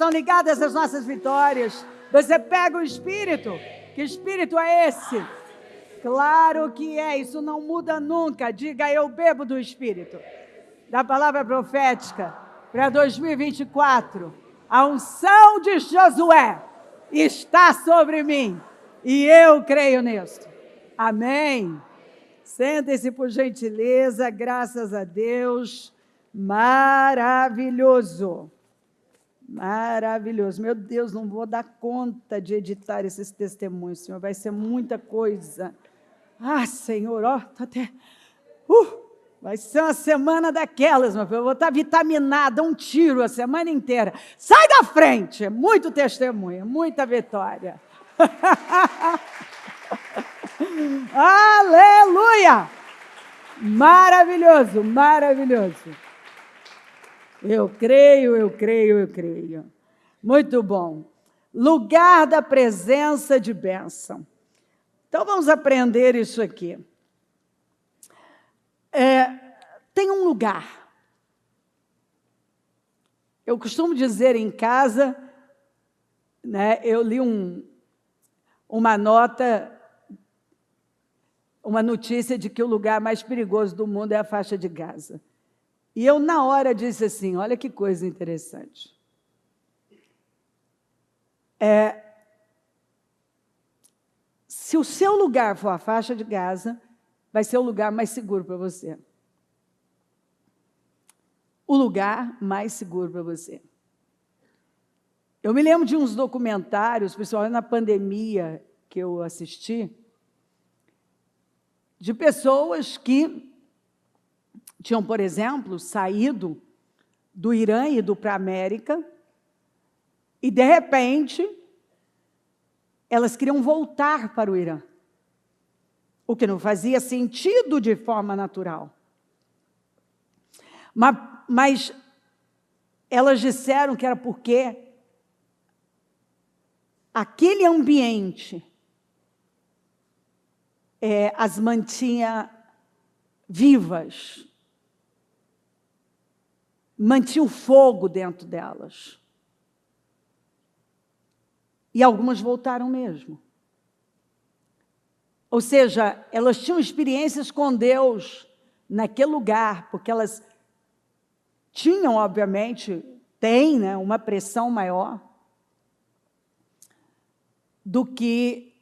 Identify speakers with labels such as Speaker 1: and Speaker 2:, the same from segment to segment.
Speaker 1: estão ligadas às nossas vitórias. Você pega o Espírito. Que Espírito é esse? Claro que é, isso não muda nunca. Diga, eu bebo do Espírito. Da palavra profética para 2024. A unção de Josué está sobre mim e eu creio nisso. Amém. Sentem-se por gentileza, graças a Deus. Maravilhoso. Maravilhoso. Meu Deus, não vou dar conta de editar esses testemunhos, Senhor. Vai ser muita coisa. Ah, Senhor, ó, tá até... vai ser uma semana daquelas, meu filho. Eu vou estar vitaminada, um tiro a semana inteira. Sai da frente! É muito testemunho, muita vitória. Aleluia! Maravilhoso, maravilhoso. Eu creio, eu creio, eu creio. Muito bom. Lugar da presença de bênção. Então, vamos aprender isso aqui. Tem um lugar. Eu costumo dizer em casa, né, eu li uma nota, uma notícia de que o lugar mais perigoso do mundo é a faixa de Gaza. E eu, na hora, disse assim, olha que coisa interessante. Se o seu lugar for a faixa de Gaza, vai ser o lugar mais seguro para você. O lugar mais seguro para você. Eu me lembro de uns documentários, principalmente na pandemia, que eu assisti, de pessoas que tinham, por exemplo, saído do Irã e ido para a América, e, de repente, elas queriam voltar para o Irã, o que não fazia sentido de forma natural. Mas elas disseram que era porque aquele ambiente as mantinha vivas, mantinha o fogo dentro delas. E algumas voltaram mesmo. Ou seja, elas tinham experiências com Deus naquele lugar, porque elas tinham, obviamente, têm, né, uma pressão maior do que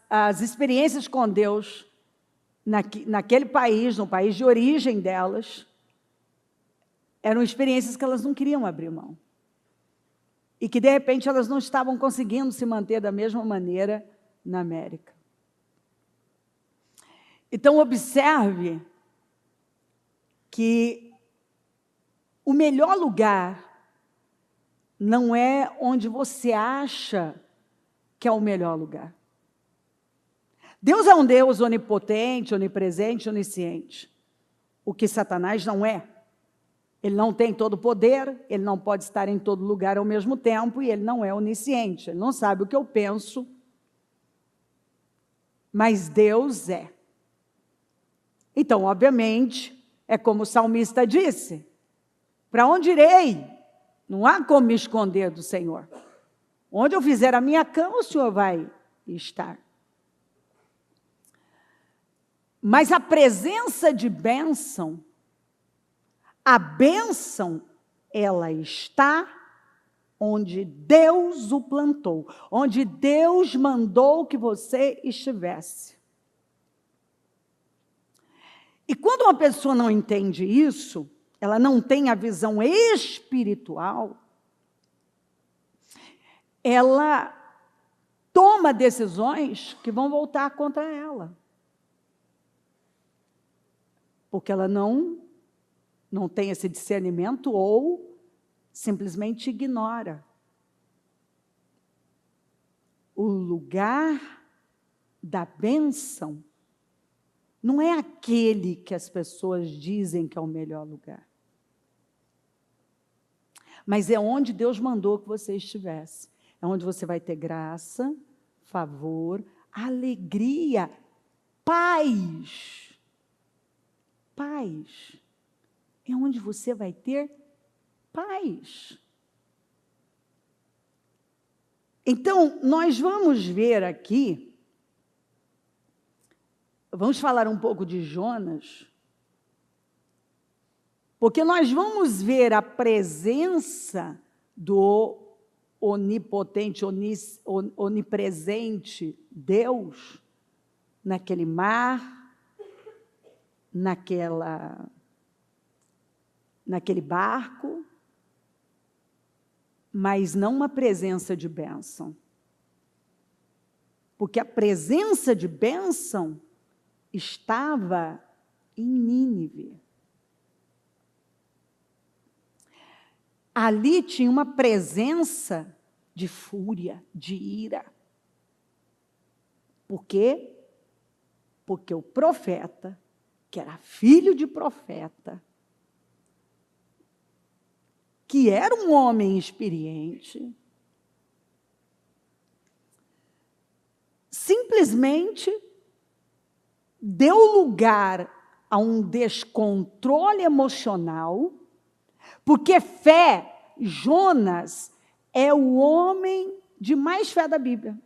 Speaker 1: as experiências com Deus naquele país, no país de origem delas, eram experiências que elas não queriam abrir mão. E que, de repente, elas não estavam conseguindo se manter da mesma maneira na América. Então, observe que o melhor lugar não é onde você acha que é o melhor lugar. Deus é um Deus onipotente, onipresente, onisciente. O que Satanás não é. Ele não tem todo o poder, ele não pode estar em todo lugar ao mesmo tempo, e ele não é onisciente, ele não sabe o que eu penso, mas Deus é. Então, obviamente, é como o salmista disse, para onde irei? Não há como me esconder do Senhor. Onde eu fizer a minha cama, o Senhor vai estar. Mas a presença de bênção, a bênção, ela está onde Deus o plantou, onde Deus mandou que você estivesse. E quando uma pessoa não entende isso, ela não tem a visão espiritual, ela toma decisões que vão voltar contra ela. Porque ela não tem esse discernimento ou simplesmente ignora. O lugar da bênção não é aquele que as pessoas dizem que é o melhor lugar. Mas é onde Deus mandou que você estivesse. É onde você vai ter graça, favor, alegria, paz. Paz. É onde você vai ter paz. Então, nós vamos ver aqui, vamos falar um pouco de Jonas, porque nós vamos ver a presença do onipotente, onipresente Deus naquele mar, naquele barco, mas não uma presença de bênção. Porque a presença de bênção estava em Nínive. Ali tinha uma presença de fúria, de ira. Por quê? Porque o profeta, que era filho de profeta, que era um homem experiente, simplesmente deu lugar a um descontrole emocional, porque Jonas é o homem de mais fé da Bíblia.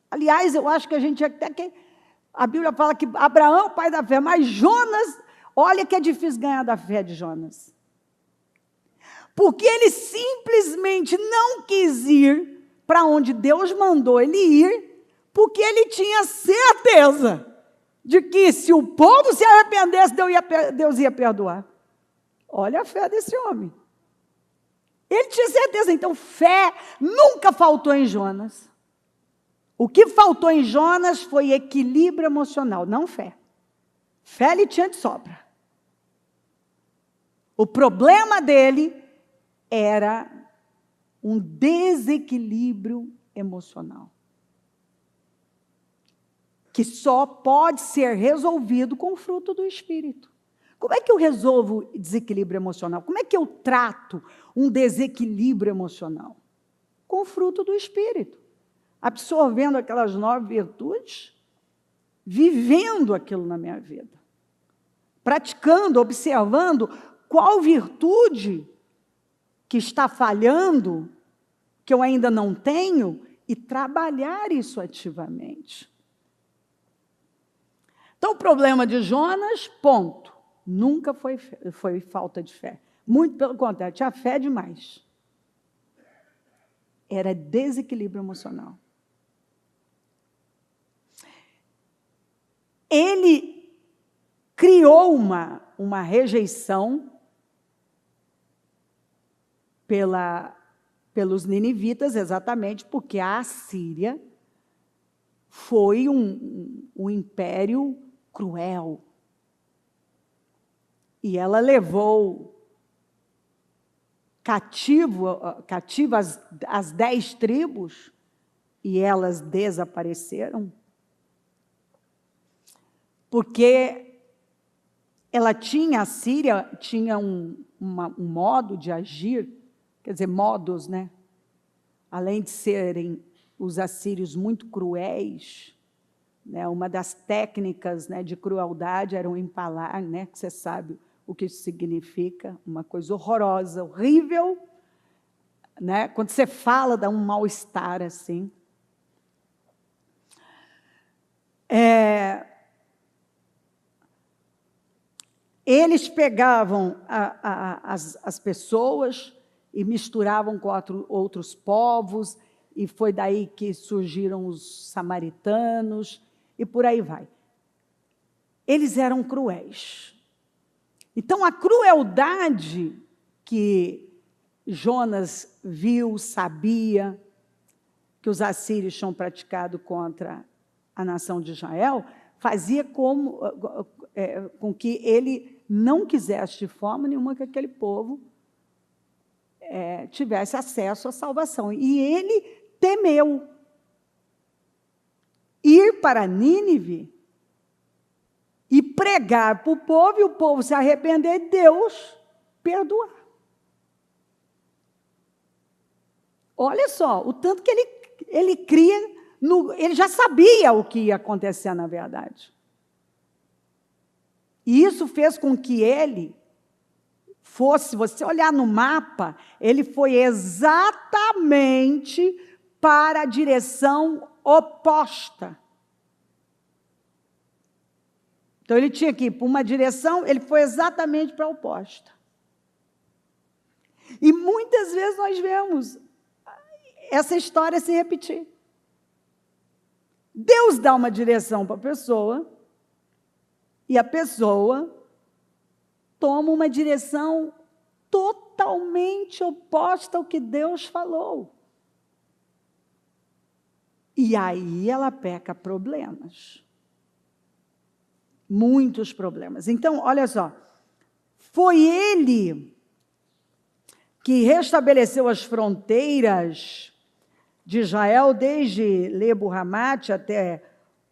Speaker 1: Aliás, eu acho que a gente até que a Bíblia fala que Abraão é o pai da fé, mas Jonas, olha que é difícil ganhar da fé de Jonas. Porque ele simplesmente não quis ir para onde Deus mandou ele ir, porque ele tinha certeza de que se o povo se arrependesse, Deus ia perdoar. Olha a fé desse homem. Ele tinha certeza, então fé nunca faltou em Jonas. O que faltou em Jonas foi equilíbrio emocional, não fé. Fé ele tinha de sobra. O problema dele era um desequilíbrio emocional, que só pode ser resolvido com o fruto do Espírito. Como é que eu resolvo desequilíbrio emocional? Como é que eu trato um desequilíbrio emocional? Com o fruto do Espírito. Absorvendo aquelas 9 virtudes, vivendo aquilo na minha vida. Praticando, observando qual virtude que está falhando, que eu ainda não tenho, e trabalhar isso ativamente. Então, o problema de Jonas, ponto, nunca foi falta de fé. Muito pelo contrário, tinha fé demais. Era desequilíbrio emocional. Ele criou uma rejeição pelos ninivitas, exatamente porque a Assíria foi um império cruel. E ela levou cativas as 10 tribos, e elas desapareceram, porque a Síria tinha um modo de agir, quer dizer, modos, né? Além de serem os assírios muito cruéis, né? Uma das técnicas, né, de crueldade era o empalar, né? Que você sabe o que isso significa, uma coisa horrorosa, horrível, né? Quando você fala, dá um mal-estar assim. Eles pegavam as pessoas e misturavam com outros povos, e foi daí que surgiram os samaritanos, e por aí vai. Eles eram cruéis. Então, a crueldade que Jonas viu, sabia, que os assírios tinham praticado contra a nação de Israel, fazia com que ele não quisesse de forma nenhuma que aquele povo tivesse acesso à salvação. E ele temeu ir para Nínive e pregar para o povo, e o povo se arrepender, e Deus perdoar. Olha só, o tanto que ele cria, ele já sabia o que ia acontecer na verdade. E isso fez com que ele fosse, se você olhar no mapa, ele foi exatamente para a direção oposta. Então, ele tinha que ir para uma direção, ele foi exatamente para a oposta. E muitas vezes nós vemos essa história se repetir. Deus dá uma direção para a pessoa, e a pessoa toma uma direção totalmente oposta ao que Deus falou. E aí ela peca problemas. Muitos problemas. Então, olha só, foi ele que restabeleceu as fronteiras de Israel, desde Lebo-Ramate até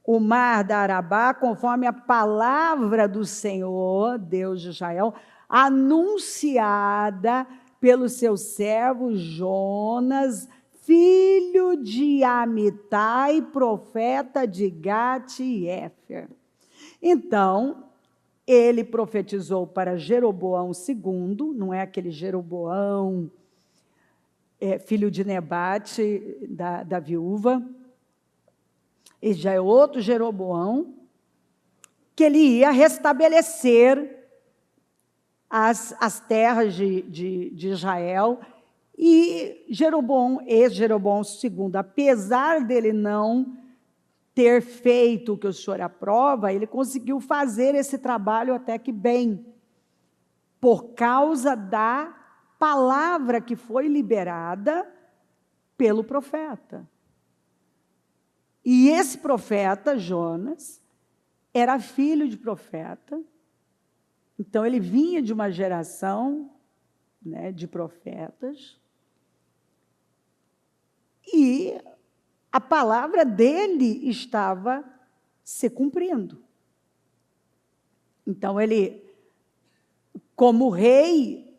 Speaker 1: o mar da Arabá, conforme a palavra do Senhor, Deus de Israel, anunciada pelo seu servo Jonas, filho de Amitai, profeta de Gate e Éfer. Então, ele profetizou para Jeroboão II, não é aquele Jeroboão, filho de Nebate, da viúva, ele já é outro Jeroboão, que ele ia restabelecer as terras de Israel, e Jeroboão II, apesar dele não ter feito o que o senhor aprova, ele conseguiu fazer esse trabalho até que bem, por causa da palavra que foi liberada pelo profeta. E esse profeta, Jonas, era filho de profeta, então ele vinha de uma geração, né, de profetas, e a palavra dele estava se cumprindo. Então, ele, como rei,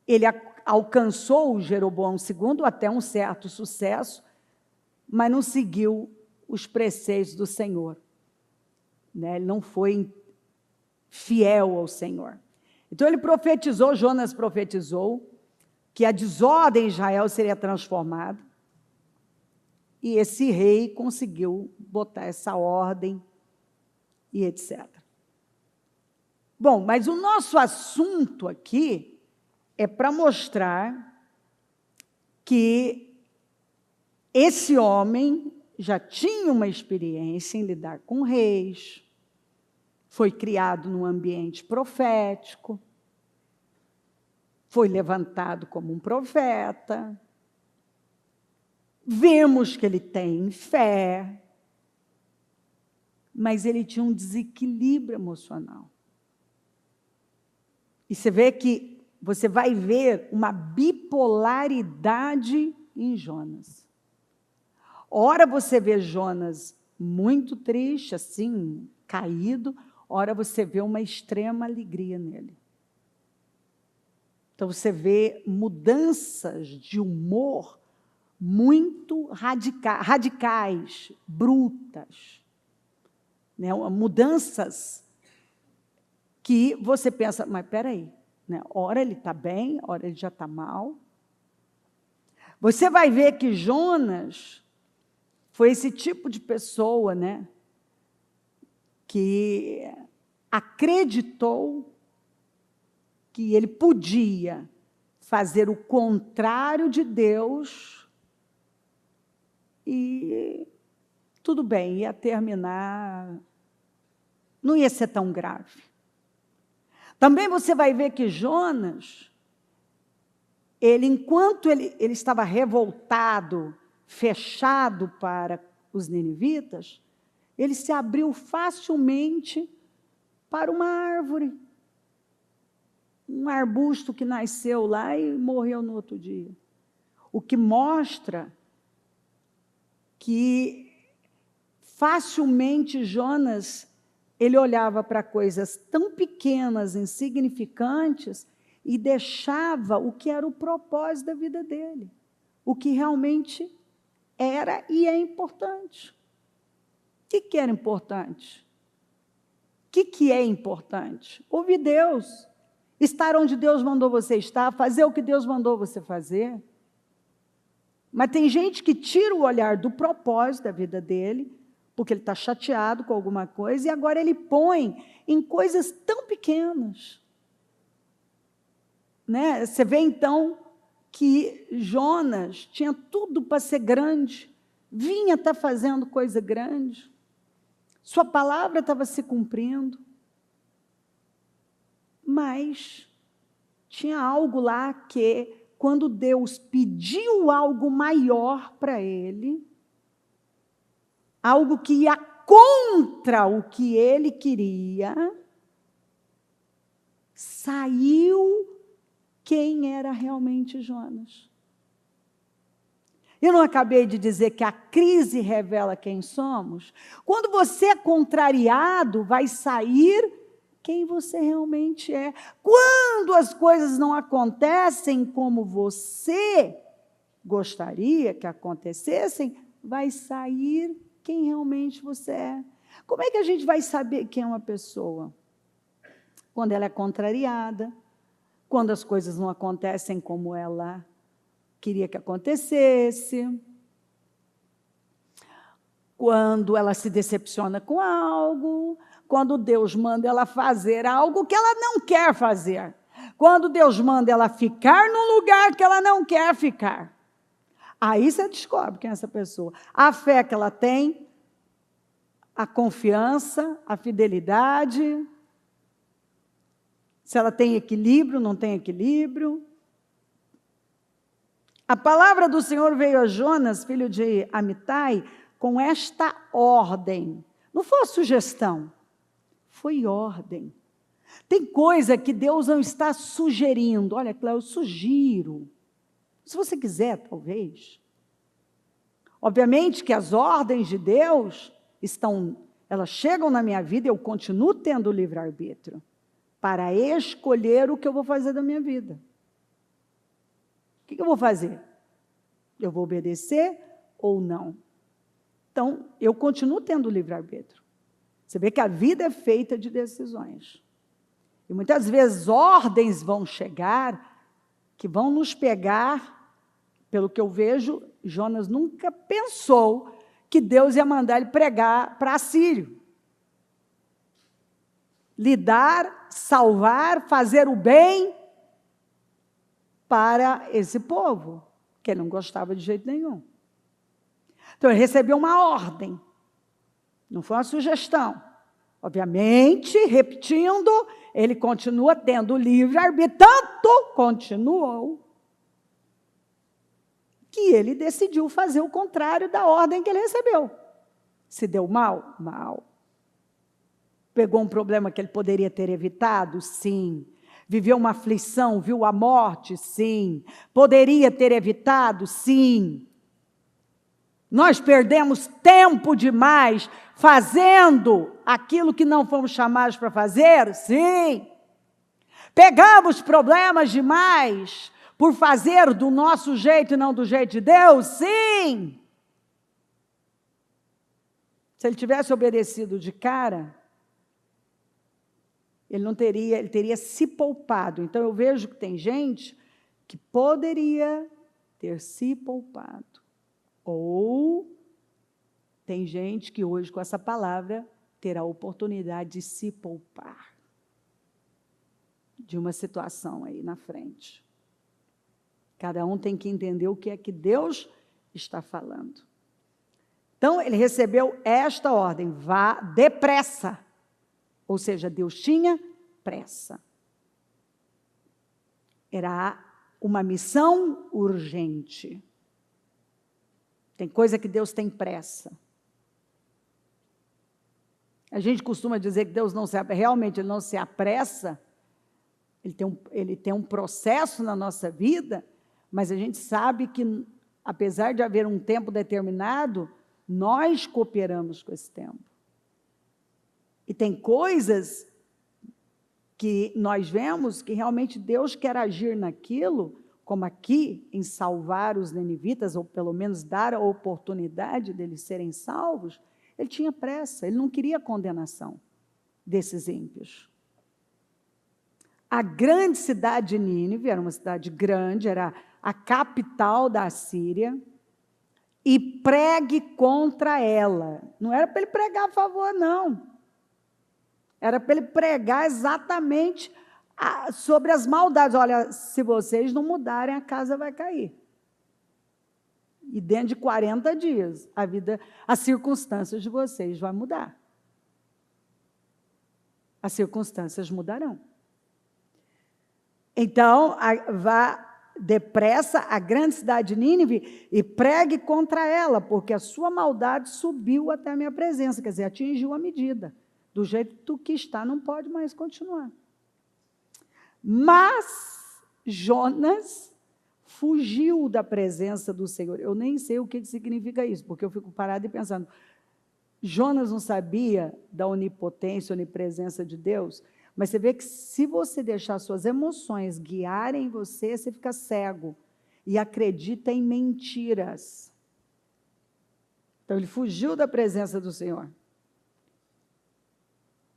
Speaker 1: ele alcançou o Jeroboão II até um certo sucesso, mas não seguiu os preceitos do Senhor. Né? Ele não foi fiel ao Senhor. Então, ele profetizou, Jonas profetizou, que a desordem em Israel seria transformada, e esse rei conseguiu botar essa ordem e etc. Bom, mas o nosso assunto aqui é para mostrar que esse homem já tinha uma experiência em lidar com reis, foi criado num ambiente profético, foi levantado como um profeta. Vemos que ele tem fé, mas ele tinha um desequilíbrio emocional. E você vai ver uma bipolaridade em Jonas. Ora você vê Jonas muito triste, assim, caído, ora você vê uma extrema alegria nele. Então você vê mudanças de humor muito radicais, brutas, né? Mudanças que você pensa, mas espera aí, né? Ora ele está bem, ora ele já está mal. Você vai ver que Jonas foi esse tipo de pessoa, né, que acreditou que ele podia fazer o contrário de Deus e tudo bem, ia terminar, não ia ser tão grave. Também você vai ver que Jonas, enquanto ele estava revoltado, fechado para os ninivitas, ele se abriu facilmente para uma árvore, um arbusto que nasceu lá e morreu no outro dia. O que mostra que facilmente Jonas, ele olhava para coisas tão pequenas, insignificantes, e deixava o que era o propósito da vida dele, o que realmente era e é importante. O que era importante? O que é importante? Ouvir Deus, estar onde Deus mandou você estar, fazer o que Deus mandou você fazer. Mas tem gente que tira o olhar do propósito da vida dele, porque ele está chateado com alguma coisa, e agora ele põe em coisas tão pequenas. Né? Você vê, então, que Jonas tinha tudo para ser grande, vinha estar fazendo coisa grande, sua palavra estava se cumprindo, mas tinha algo lá que, quando Deus pediu algo maior para ele, algo que ia contra o que ele queria, saiu quem era realmente Jonas. Eu não acabei de dizer que a crise revela quem somos? Quando você é contrariado, vai sair quem você realmente é. Quando as coisas não acontecem como você gostaria que acontecessem, vai sair quem realmente você é. Como é que a gente vai saber quem é uma pessoa? Quando ela é contrariada, quando as coisas não acontecem como ela queria que acontecesse, quando ela se decepciona com algo, quando Deus manda ela fazer algo que ela não quer fazer, quando Deus manda ela ficar num lugar que ela não quer ficar. Aí você descobre quem é essa pessoa. A fé que ela tem, a confiança, a fidelidade, se ela tem equilíbrio, não tem equilíbrio. A palavra do Senhor veio a Jonas, filho de Amitai, com esta ordem. Não foi sugestão, foi ordem. Tem coisa que Deus não está sugerindo. Olha, Cléo, eu sugiro. Se você quiser, talvez. Obviamente que as ordens de Deus elas chegam na minha vida, eu continuo tendo livre-arbítrio para escolher o que eu vou fazer da minha vida. O que eu vou fazer? Eu vou obedecer ou não? Então, eu continuo tendo livre-arbítrio. Você vê que a vida é feita de decisões. E muitas vezes ordens vão chegar que vão nos pegar. Pelo que eu vejo, Jonas nunca pensou que Deus ia mandar ele pregar para Assírio. Lidar, salvar, fazer o bem para esse povo, que ele não gostava de jeito nenhum. Então, ele recebeu uma ordem, não foi uma sugestão. Obviamente, repetindo, ele continua tendo livre-arbítrio, tanto continuou, que ele decidiu fazer o contrário da ordem que ele recebeu. Se deu mal? Mal. Pegou um problema que ele poderia ter evitado? Sim. Viveu uma aflição, viu a morte? Sim. Poderia ter evitado? Sim. Nós perdemos tempo demais fazendo aquilo que não fomos chamados para fazer? Sim. Pegamos problemas demais por fazer do nosso jeito e não do jeito de Deus? Sim. Se ele tivesse obedecido de cara, ele teria se poupado. Então, eu vejo que tem gente que poderia ter se poupado. Ou tem gente que hoje, com essa palavra, terá a oportunidade de se poupar de uma situação aí na frente. Cada um tem que entender o que é que Deus está falando. Então, ele recebeu esta ordem: vá depressa. Ou seja, Deus tinha pressa. Era uma missão urgente. Tem coisa que Deus tem pressa. A gente costuma dizer que Deus não se apressa. Realmente, Ele não se apressa. Ele tem um processo na nossa vida, mas a gente sabe que, apesar de haver um tempo determinado, nós cooperamos com esse tempo. E tem coisas que nós vemos que realmente Deus quer agir naquilo, como aqui, em salvar os ninivitas, ou pelo menos dar a oportunidade deles serem salvos. Ele tinha pressa, ele não queria a condenação desses ímpios. A grande cidade de Nínive, era uma cidade grande, era a capital da Assíria, e pregue contra ela. Não era para ele pregar a favor, não. Era para ele pregar exatamente sobre as maldades. Olha, se vocês não mudarem, a casa vai cair. E dentro de 40 dias, as circunstâncias de vocês vão mudar. As circunstâncias mudarão. Então, vá depressa à grande cidade de Nínive e pregue contra ela, porque a sua maldade subiu até a minha presença, quer dizer, atingiu a medida. Do jeito que está, não pode mais continuar. Mas Jonas fugiu da presença do Senhor. Eu nem sei o que significa isso, porque eu fico parada e pensando, Jonas não sabia da onipotência, onipresença de Deus, mas você vê que se você deixar suas emoções guiarem você, você fica cego e acredita em mentiras. Então, ele fugiu da presença do Senhor.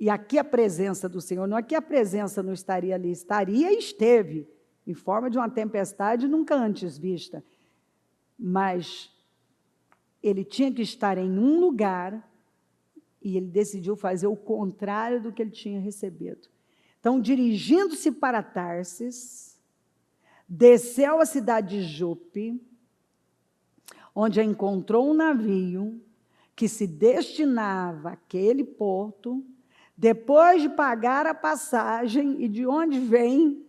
Speaker 1: E aqui a presença do Senhor, não é que a presença não estaria ali, estaria e esteve, em forma de uma tempestade nunca antes vista. Mas ele tinha que estar em um lugar e ele decidiu fazer o contrário do que ele tinha recebido. Então, dirigindo-se para Tarsis, desceu à cidade de Jope, onde encontrou um navio que se destinava àquele porto. Depois de pagar a passagem, e de onde vem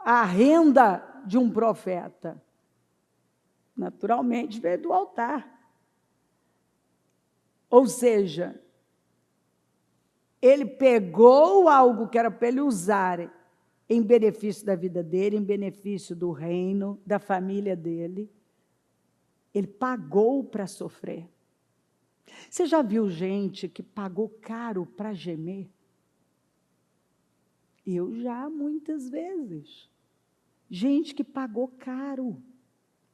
Speaker 1: a renda de um profeta? Naturalmente, veio do altar. Ou seja, ele pegou algo que era para ele usar em benefício da vida dele, em benefício do reino, da família dele. Ele pagou para sofrer. Você já viu gente que pagou caro para gemer? Eu já, muitas vezes. Gente que pagou caro,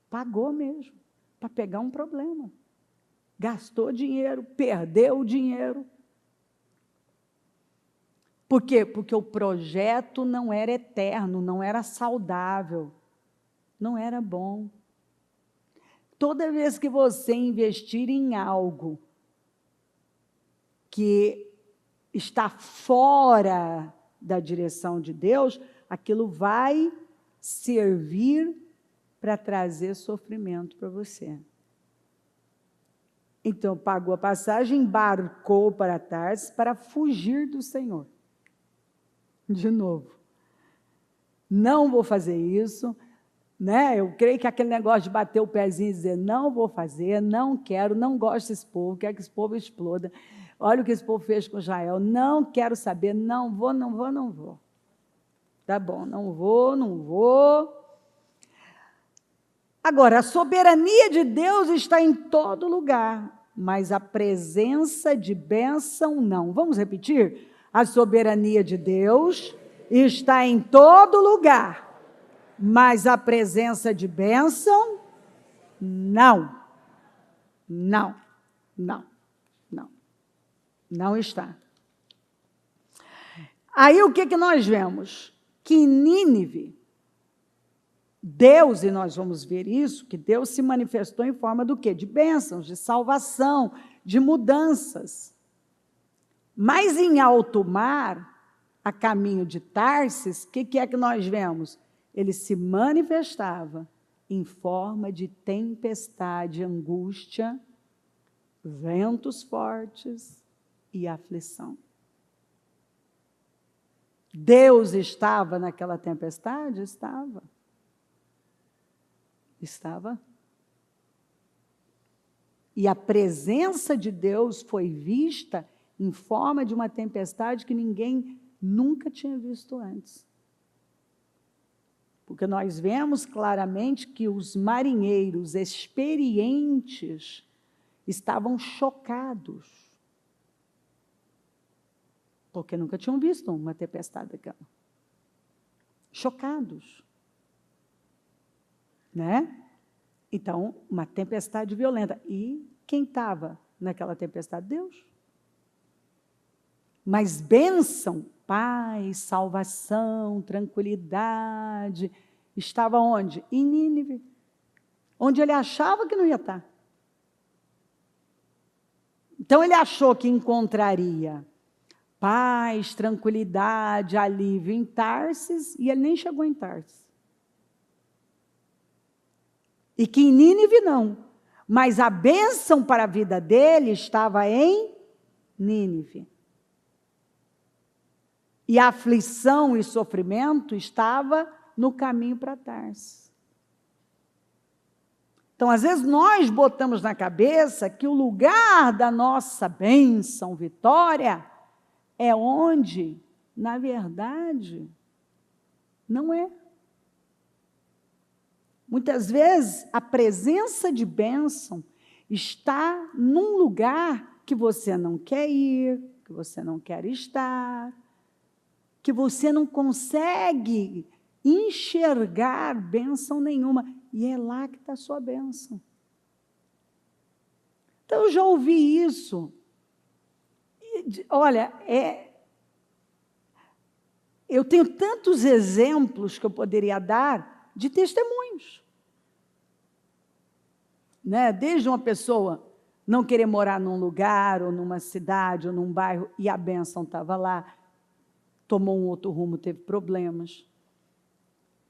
Speaker 1: pagou mesmo, para pegar um problema. Gastou dinheiro, perdeu o dinheiro. Por quê? Porque o projeto não era eterno, não era saudável, não era bom. Toda vez que você investir em algo que está fora da direção de Deus, aquilo vai servir para trazer sofrimento para você. Então, pagou a passagem, embarcou para Tarsis para fugir do Senhor. De novo. Não vou fazer isso, né? Eu creio que aquele negócio de bater o pezinho e dizer, não vou fazer, não quero, não gosto desse povo, quero que esse povo exploda. Olha o que esse povo fez com Israel, não quero saber, não vou. Tá bom, não vou. Agora, a soberania de Deus está em todo lugar, mas a presença de bênção não. Vamos repetir? A soberania de Deus está em todo lugar, mas a presença de bênção não. Não está. Aí o que nós vemos? Que em Nínive, Deus, e nós vamos ver isso, que Deus se manifestou em forma do quê? De bênçãos, de salvação, de mudanças. Mas em alto mar, a caminho de Tarsis, o que é que nós vemos? Ele se manifestava em forma de tempestade, angústia, ventos fortes e aflição. Deus estava naquela tempestade? Estava. E a presença de Deus foi vista em forma de uma tempestade que ninguém nunca tinha visto antes. Porque nós vemos claramente que os marinheiros experientes estavam chocados, porque nunca tinham visto uma tempestade daquela. Chocados. Né? Então, uma tempestade violenta. E quem estava naquela tempestade? Deus. Mas bênção, paz, salvação, tranquilidade, estava onde? Em Nínive, onde ele achava que não ia estar. Então ele achou que encontraria paz, tranquilidade, alívio em Tarsis, e ele nem chegou em Tarsis. E que em Nínive não, mas a bênção para a vida dele estava em Nínive. E a aflição e sofrimento estava no caminho para Tarsis. Então, às vezes, nós botamos na cabeça que o lugar da nossa bênção, vitória, é onde, na verdade, não é. Muitas vezes, a presença de bênção está num lugar que você não quer ir, que você não quer estar, que você não consegue enxergar bênção nenhuma. E é lá que está a sua bênção. Então, eu já ouvi isso. Olha, eu tenho tantos exemplos que eu poderia dar de testemunhos. Né? Desde uma pessoa não querer morar num lugar, ou numa cidade, ou num bairro, e a bênção estava lá, tomou um outro rumo, teve problemas.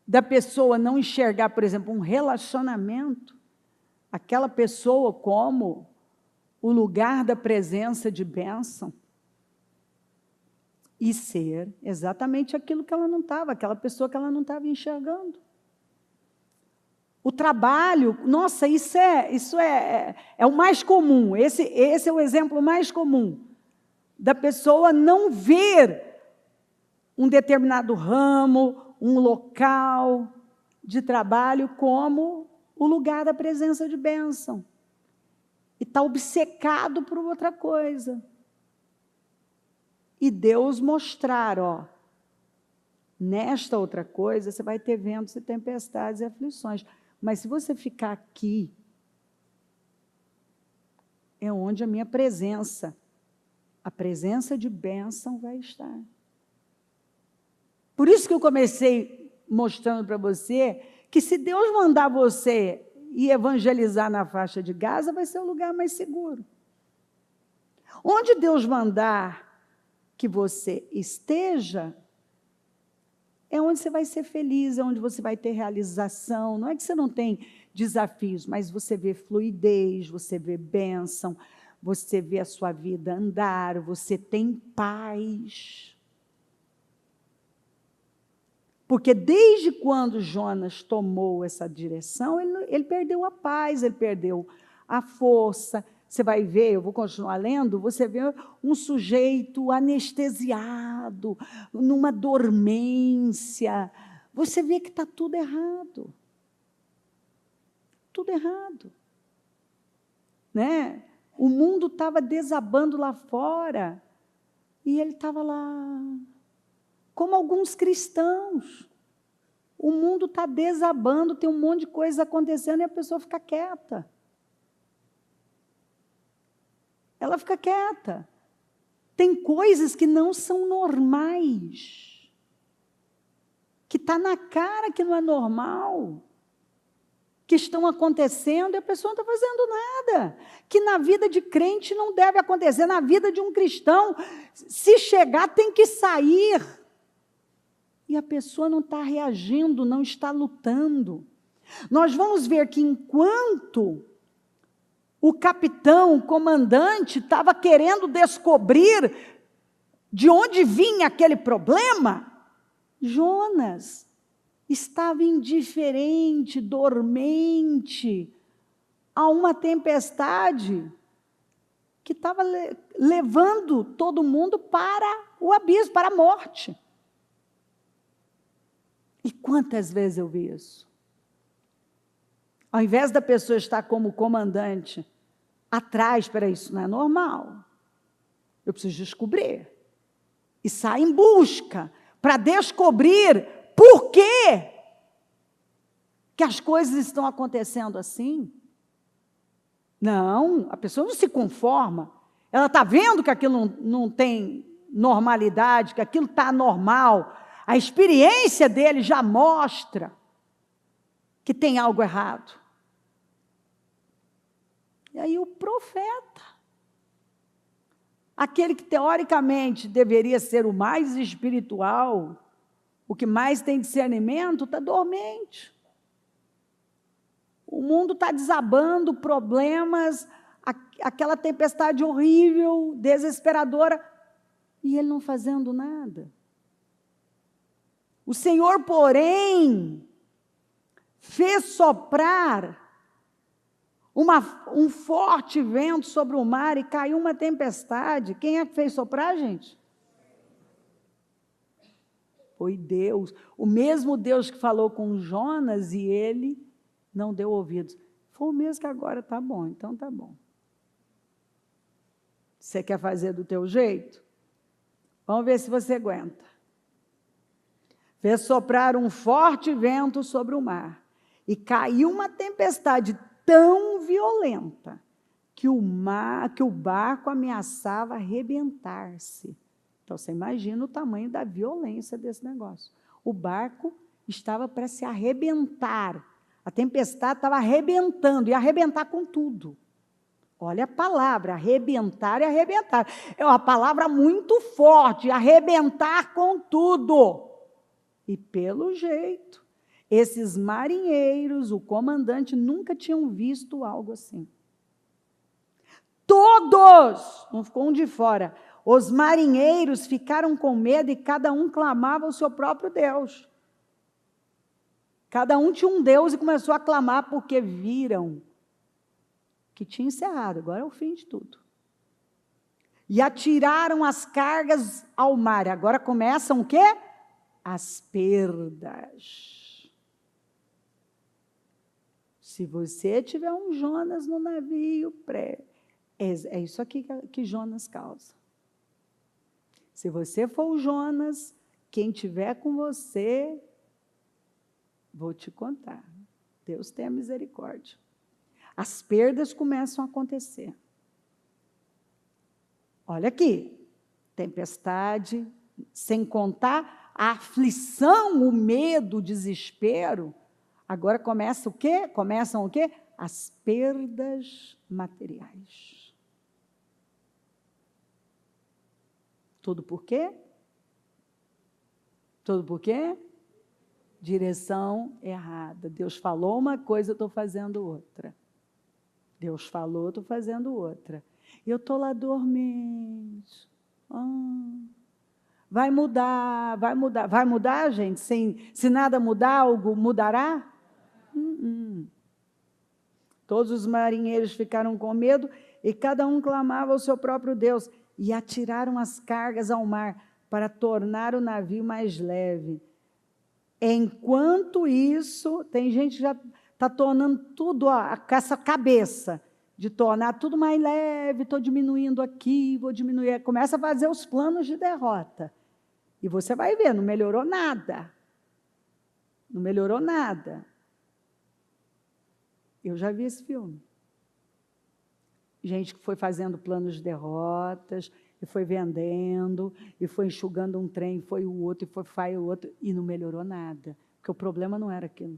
Speaker 1: Da pessoa não enxergar, por exemplo, um relacionamento, aquela pessoa como o lugar da presença de bênção, e ser exatamente aquilo que ela não estava, aquela pessoa que ela não estava enxergando. O trabalho, nossa, isso é o mais comum, esse é o exemplo mais comum, da pessoa não ver um determinado ramo, um local de trabalho como o lugar da presença de bênção. E está obcecado por outra coisa. E Deus mostrar, nesta outra coisa, você vai ter ventos e tempestades e aflições. Mas se você ficar aqui, é onde a minha presença, a presença de bênção vai estar. Por isso que eu comecei mostrando para você que se Deus mandar você ir evangelizar na faixa de Gaza, vai ser o lugar mais seguro. Onde Deus mandar que você esteja, é onde você vai ser feliz, é onde você vai ter realização. Não é que você não tem desafios, mas você vê fluidez, você vê bênção, você vê a sua vida andar, você tem paz. Porque desde quando Jonas tomou essa direção, ele perdeu a paz, ele perdeu a força. Você vai ver, eu vou continuar lendo, você vê um sujeito anestesiado, numa dormência. Você vê que está tudo errado. Tudo errado. Né? O mundo estava desabando lá fora, e ele estava lá. Como alguns cristãos. O mundo está desabando, tem um monte de coisa acontecendo e a pessoa fica quieta. Ela fica quieta. Tem coisas que não são normais. Que está na cara que não é normal. Que estão acontecendo e a pessoa não está fazendo nada. Que na vida de crente não deve acontecer. Na vida de um cristão, se chegar, tem que sair. E a pessoa não está reagindo, não está lutando. Nós vamos ver que enquanto o capitão, o comandante, estava querendo descobrir de onde vinha aquele problema, Jonas estava indiferente, dormente, a uma tempestade que estava levando todo mundo para o abismo, para a morte. E quantas vezes eu vi isso? Ao invés da pessoa estar como comandante, atrás, espera, isso não é normal. Eu preciso descobrir. E sair em busca, para descobrir por quê que as coisas estão acontecendo assim. Não, a pessoa não se conforma. Ela está vendo que aquilo não tem normalidade, que aquilo está anormal. A experiência dele já mostra que tem algo errado. E aí o profeta, aquele que teoricamente deveria ser o mais espiritual, o que mais tem discernimento, está dormente. O mundo está desabando, problemas, aquela tempestade horrível, desesperadora, e ele não fazendo nada. O Senhor, porém, fez soprar um forte vento sobre o mar e caiu uma tempestade. Quem é que fez soprar, gente? Foi Deus. O mesmo Deus que falou com Jonas e ele não deu ouvidos. Foi o mesmo que agora, tá bom, então tá bom. Você quer fazer do teu jeito? Vamos ver se você aguenta. Fez soprar um forte vento sobre o mar e caiu uma tempestade tão violenta que o barco ameaçava arrebentar-se. Então, você imagina o tamanho da violência desse negócio. O barco estava para se arrebentar. A tempestade estava arrebentando, ia arrebentar com tudo. Olha a palavra, arrebentar e arrebentar. É uma palavra muito forte, arrebentar com tudo. E pelo jeito, esses marinheiros, o comandante, nunca tinham visto algo assim. Todos, não ficou um de fora, os marinheiros ficaram com medo e cada um clamava ao seu próprio Deus. Cada um tinha um Deus e começou a clamar porque viram que tinha encerrado, agora é o fim de tudo. E atiraram as cargas ao mar. Agora começam o quê? As perdas. Se você tiver um Jonas no navio, é isso aqui que Jonas causa. Se você for o Jonas, quem tiver com você, vou te contar. Deus tenha misericórdia. As perdas começam a acontecer. Olha aqui, tempestade, sem contar a aflição, o medo, o desespero. Agora começa o quê? Começam o quê? As perdas materiais. Tudo por quê? Tudo por quê? Direção errada. Deus falou uma coisa, eu estou fazendo outra. Deus falou, eu estou fazendo outra. Eu estou lá dormente. Vai mudar, vai mudar. Vai mudar, gente? Se nada mudar, algo mudará? Todos os marinheiros ficaram com medo e cada um clamava ao seu próprio Deus e atiraram as cargas ao mar para tornar o navio mais leve. Enquanto isso, tem gente que já está tornando tudo com essa cabeça de tornar tudo mais leve, estou diminuindo aqui, vou diminuir. Começa a fazer os planos de derrota. E você vai ver, não melhorou nada. Não melhorou nada. Eu já vi esse filme. Gente que foi fazendo planos de derrotas, e foi vendendo, e foi enxugando um trem, foi o outro, e foi o outro, e não melhorou nada. Porque o problema não era aquilo.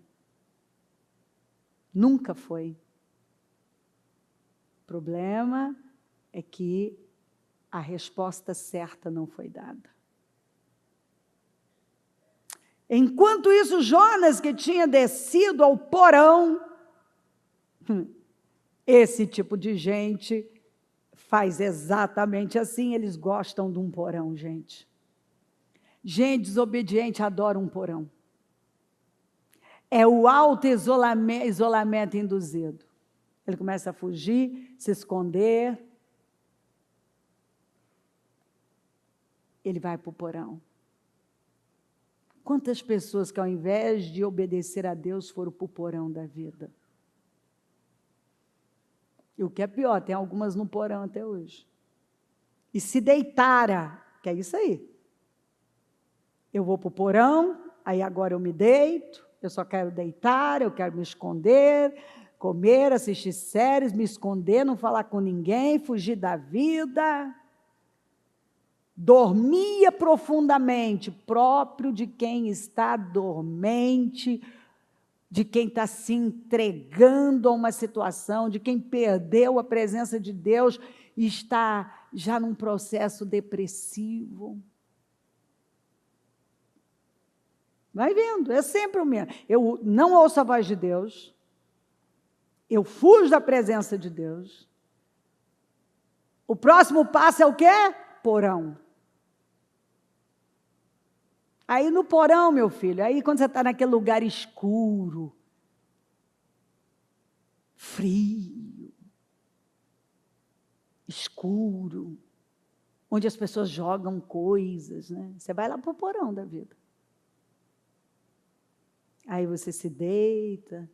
Speaker 1: Nunca foi. O problema é que a resposta certa não foi dada. Enquanto isso, Jonas, que tinha descido ao porão, esse tipo de gente faz exatamente assim, eles gostam de um porão, gente. Gente desobediente adora um porão. É o auto-isolamento induzido. Ele começa a fugir, se esconder. Ele vai para o porão. Quantas pessoas que, ao invés de obedecer a Deus, foram para o porão da vida? E o que é pior, tem algumas no porão até hoje. E se deitaram, que é isso aí. Eu vou para o porão, aí agora eu me deito, eu só quero deitar, eu quero me esconder, comer, assistir séries, me esconder, não falar com ninguém, fugir da vida. Dormia profundamente, próprio de quem está dormente, de quem está se entregando a uma situação, de quem perdeu a presença de Deus e está já num processo depressivo. Vai vendo, é sempre o mesmo. Eu não ouço a voz de Deus, eu fujo da presença de Deus. O próximo passo é o quê? Porão. Aí no porão, meu filho, aí quando você está naquele lugar escuro, frio, escuro, onde as pessoas jogam coisas, né? Você vai lá para o porão da vida. Aí você se deita,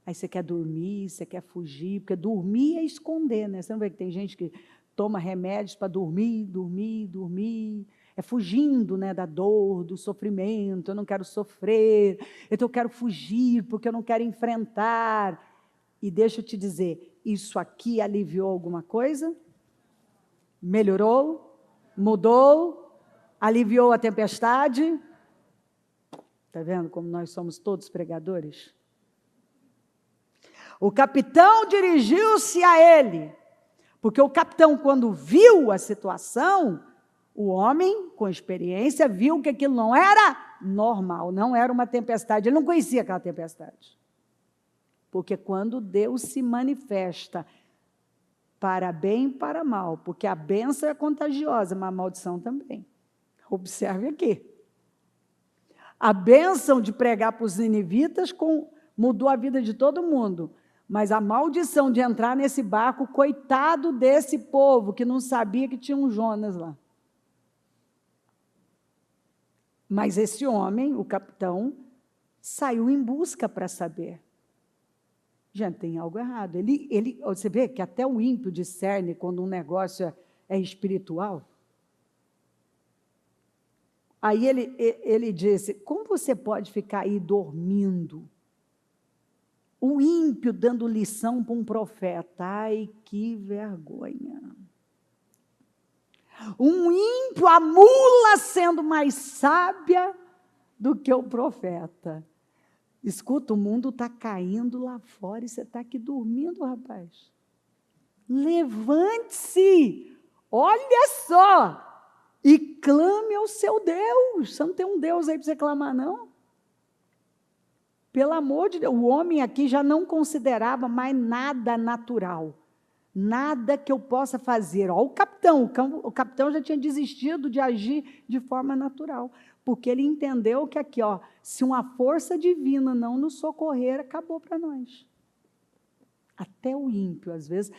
Speaker 1: aí você quer dormir, você quer fugir, porque dormir é esconder, né? Você não vê que tem gente que toma remédios para dormir, é fugindo, né, da dor, do sofrimento. Eu não quero sofrer, então eu quero fugir, porque eu não quero enfrentar. E deixa eu te dizer, isso aqui aliviou alguma coisa? Melhorou? Mudou? Aliviou a tempestade? Está vendo como nós somos todos pregadores? O capitão dirigiu-se a ele, porque o capitão, quando viu a situação, o homem, com experiência, viu que aquilo não era normal, não era uma tempestade. Ele não conhecia aquela tempestade. Porque quando Deus se manifesta para bem e para mal, porque a bênção é contagiosa, mas a maldição também. Observe aqui. A bênção de pregar para os ninivitas mudou a vida de todo mundo, mas a maldição de entrar nesse barco, coitado desse povo que não sabia que tinha um Jonas lá. Mas esse homem, o capitão, saiu em busca para saber. Gente, tem algo errado. Você vê que até o ímpio discerne quando um negócio é espiritual. Aí ele disse, como você pode ficar aí dormindo? O ímpio dando lição para um profeta. Ai, que vergonha. Um ímpio, a mula sendo mais sábia do que o profeta. Escuta, o mundo está caindo lá fora e você está aqui dormindo, rapaz. Levante-se, olha só, e clame ao seu Deus. Você não tem um Deus aí para você clamar, não? Pelo amor de Deus, o homem aqui já não considerava mais nada natural. Nada que eu possa fazer. Ó, o capitão já tinha desistido de agir de forma natural, porque ele entendeu que aqui, ó, se uma força divina não nos socorrer, acabou para nós. Até o ímpio, às vezes,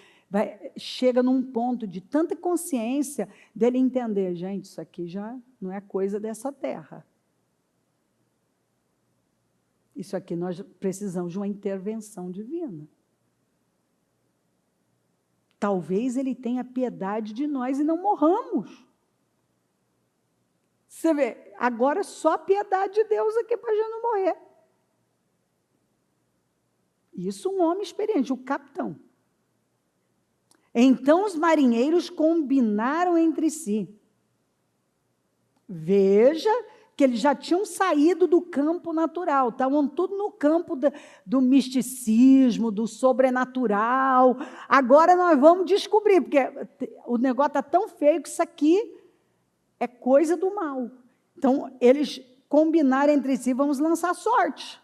Speaker 1: chega num ponto de tanta consciência dele entender, gente, isso aqui já não é coisa dessa terra. Isso aqui nós precisamos de uma intervenção divina. Talvez ele tenha piedade de nós e não morramos. Você vê, agora só a piedade de Deus aqui para a gente não morrer. Isso um homem experiente, o capitão. Então os marinheiros combinaram entre si. Veja que eles já tinham saído do campo natural, estavam tudo no campo do misticismo, do sobrenatural. Agora nós vamos descobrir, porque o negócio está tão feio que isso aqui é coisa do mal. Então, eles combinaram entre si, vamos lançar sorte,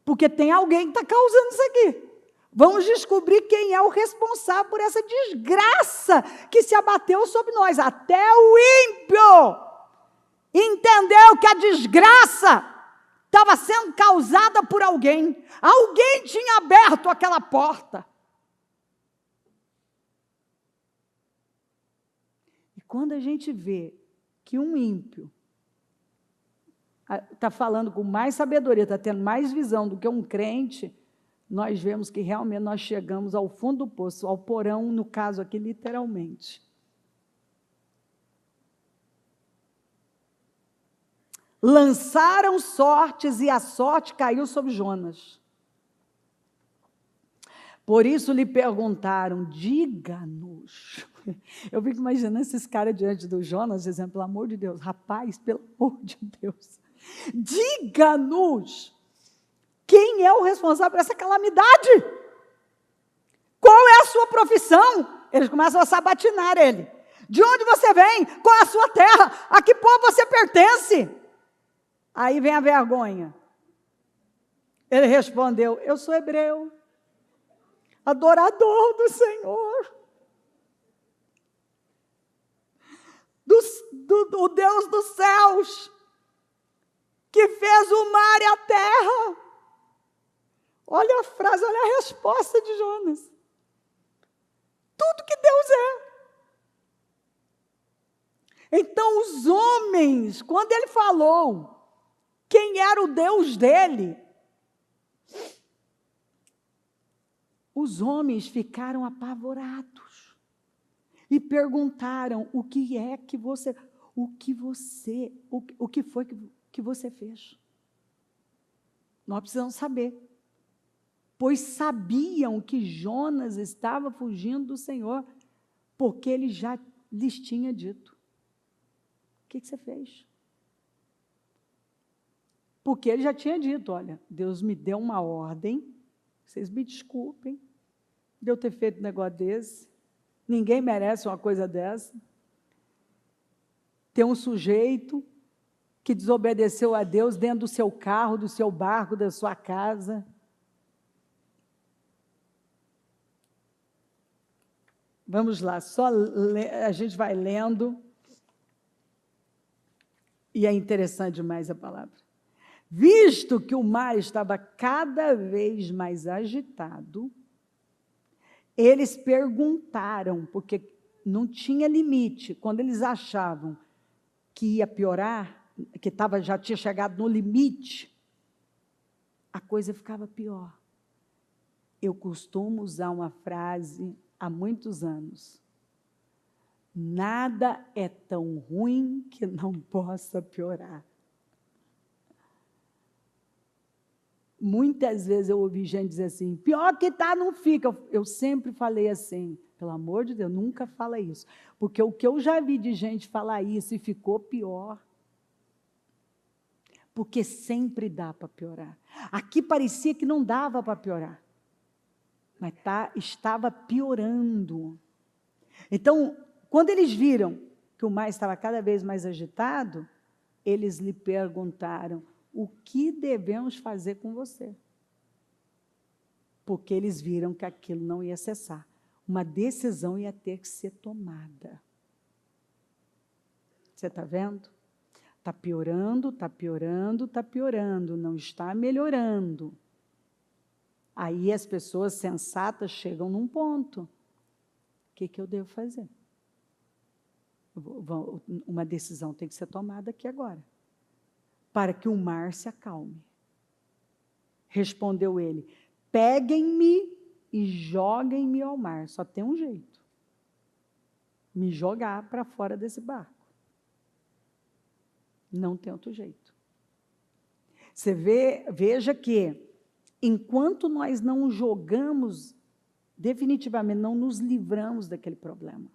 Speaker 1: porque tem alguém que está causando isso aqui. Vamos descobrir quem é o responsável por essa desgraça que se abateu sobre nós. Até o ímpio entendeu que a desgraça estava sendo causada por alguém. Alguém tinha aberto aquela porta. E quando a gente vê que um ímpio está falando com mais sabedoria, está tendo mais visão do que um crente, nós vemos que realmente nós chegamos ao fundo do poço, ao porão, no caso aqui, literalmente. Lançaram sortes e a sorte caiu sobre Jonas. Por isso lhe perguntaram, diga-nos. Eu fico imaginando esses caras diante do Jonas, dizendo, pelo amor de Deus, rapaz, pelo amor de Deus, diga-nos, Quem é o responsável por essa calamidade? Qual é a sua profissão? Eles começam a sabatinar ele. De onde você vem? Qual é a sua terra? A que povo você pertence? Aí vem a vergonha. Ele respondeu: eu sou hebreu, adorador do Senhor, do Deus dos céus, que fez o mar e a terra. Olha a frase, olha a resposta de Jonas. Tudo que Deus é. Então os homens, quando ele falou quem era o Deus dele, os homens ficaram apavorados e perguntaram: o que é que você, o que foi que você fez? Nós precisamos saber, pois sabiam que Jonas estava fugindo do Senhor, porque ele já lhes tinha dito. O que você fez? Porque ele já tinha dito: olha, Deus me deu uma ordem, vocês me desculpem, de eu ter feito um negócio desse, ninguém merece uma coisa dessa. Tem um sujeito que desobedeceu a Deus dentro do seu carro, do seu barco, da sua casa. Vamos lá, a gente vai lendo, e é interessante demais a palavra. Visto que o mar estava cada vez mais agitado, eles perguntaram, porque não tinha limite, quando eles achavam que ia piorar, que já tinha chegado no limite, a coisa ficava pior. Eu costumo usar uma frase há muitos anos: nada é tão ruim que não possa piorar. Muitas vezes eu ouvi gente dizer assim: pior que está, não fica. Eu sempre falei assim: pelo amor de Deus, nunca fala isso. Porque o que eu já vi de gente falar isso e ficou pior. Porque sempre dá para piorar. Aqui parecia que não dava para piorar. Mas estava piorando. Então, quando eles viram que o mar estava cada vez mais agitado, eles lhe perguntaram: o que devemos fazer com você? Porque eles viram que aquilo não ia cessar. Uma decisão ia ter que ser tomada. Você está vendo? Está piorando, está piorando, está piorando, não está melhorando. Aí as pessoas sensatas chegam num ponto: o que eu devo fazer? Uma decisão tem que ser tomada aqui agora, para que o mar se acalme. Respondeu ele: peguem-me e joguem-me ao mar. Só tem um jeito: me jogar para fora desse barco. Não tem outro jeito. Veja que, enquanto nós não jogamos, definitivamente não nos livramos daquele problema,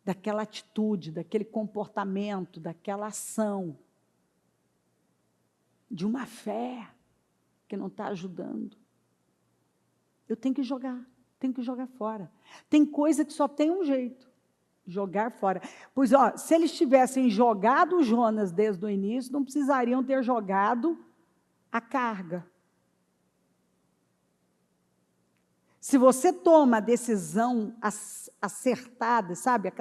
Speaker 1: daquela atitude, daquele comportamento, daquela ação, de uma fé que não está ajudando. Eu tenho que jogar fora. Tem coisa que só tem um jeito: jogar fora. Pois, se eles tivessem jogado Jonas desde o início, não precisariam ter jogado a carga. Se você toma a decisão acertada, sabe,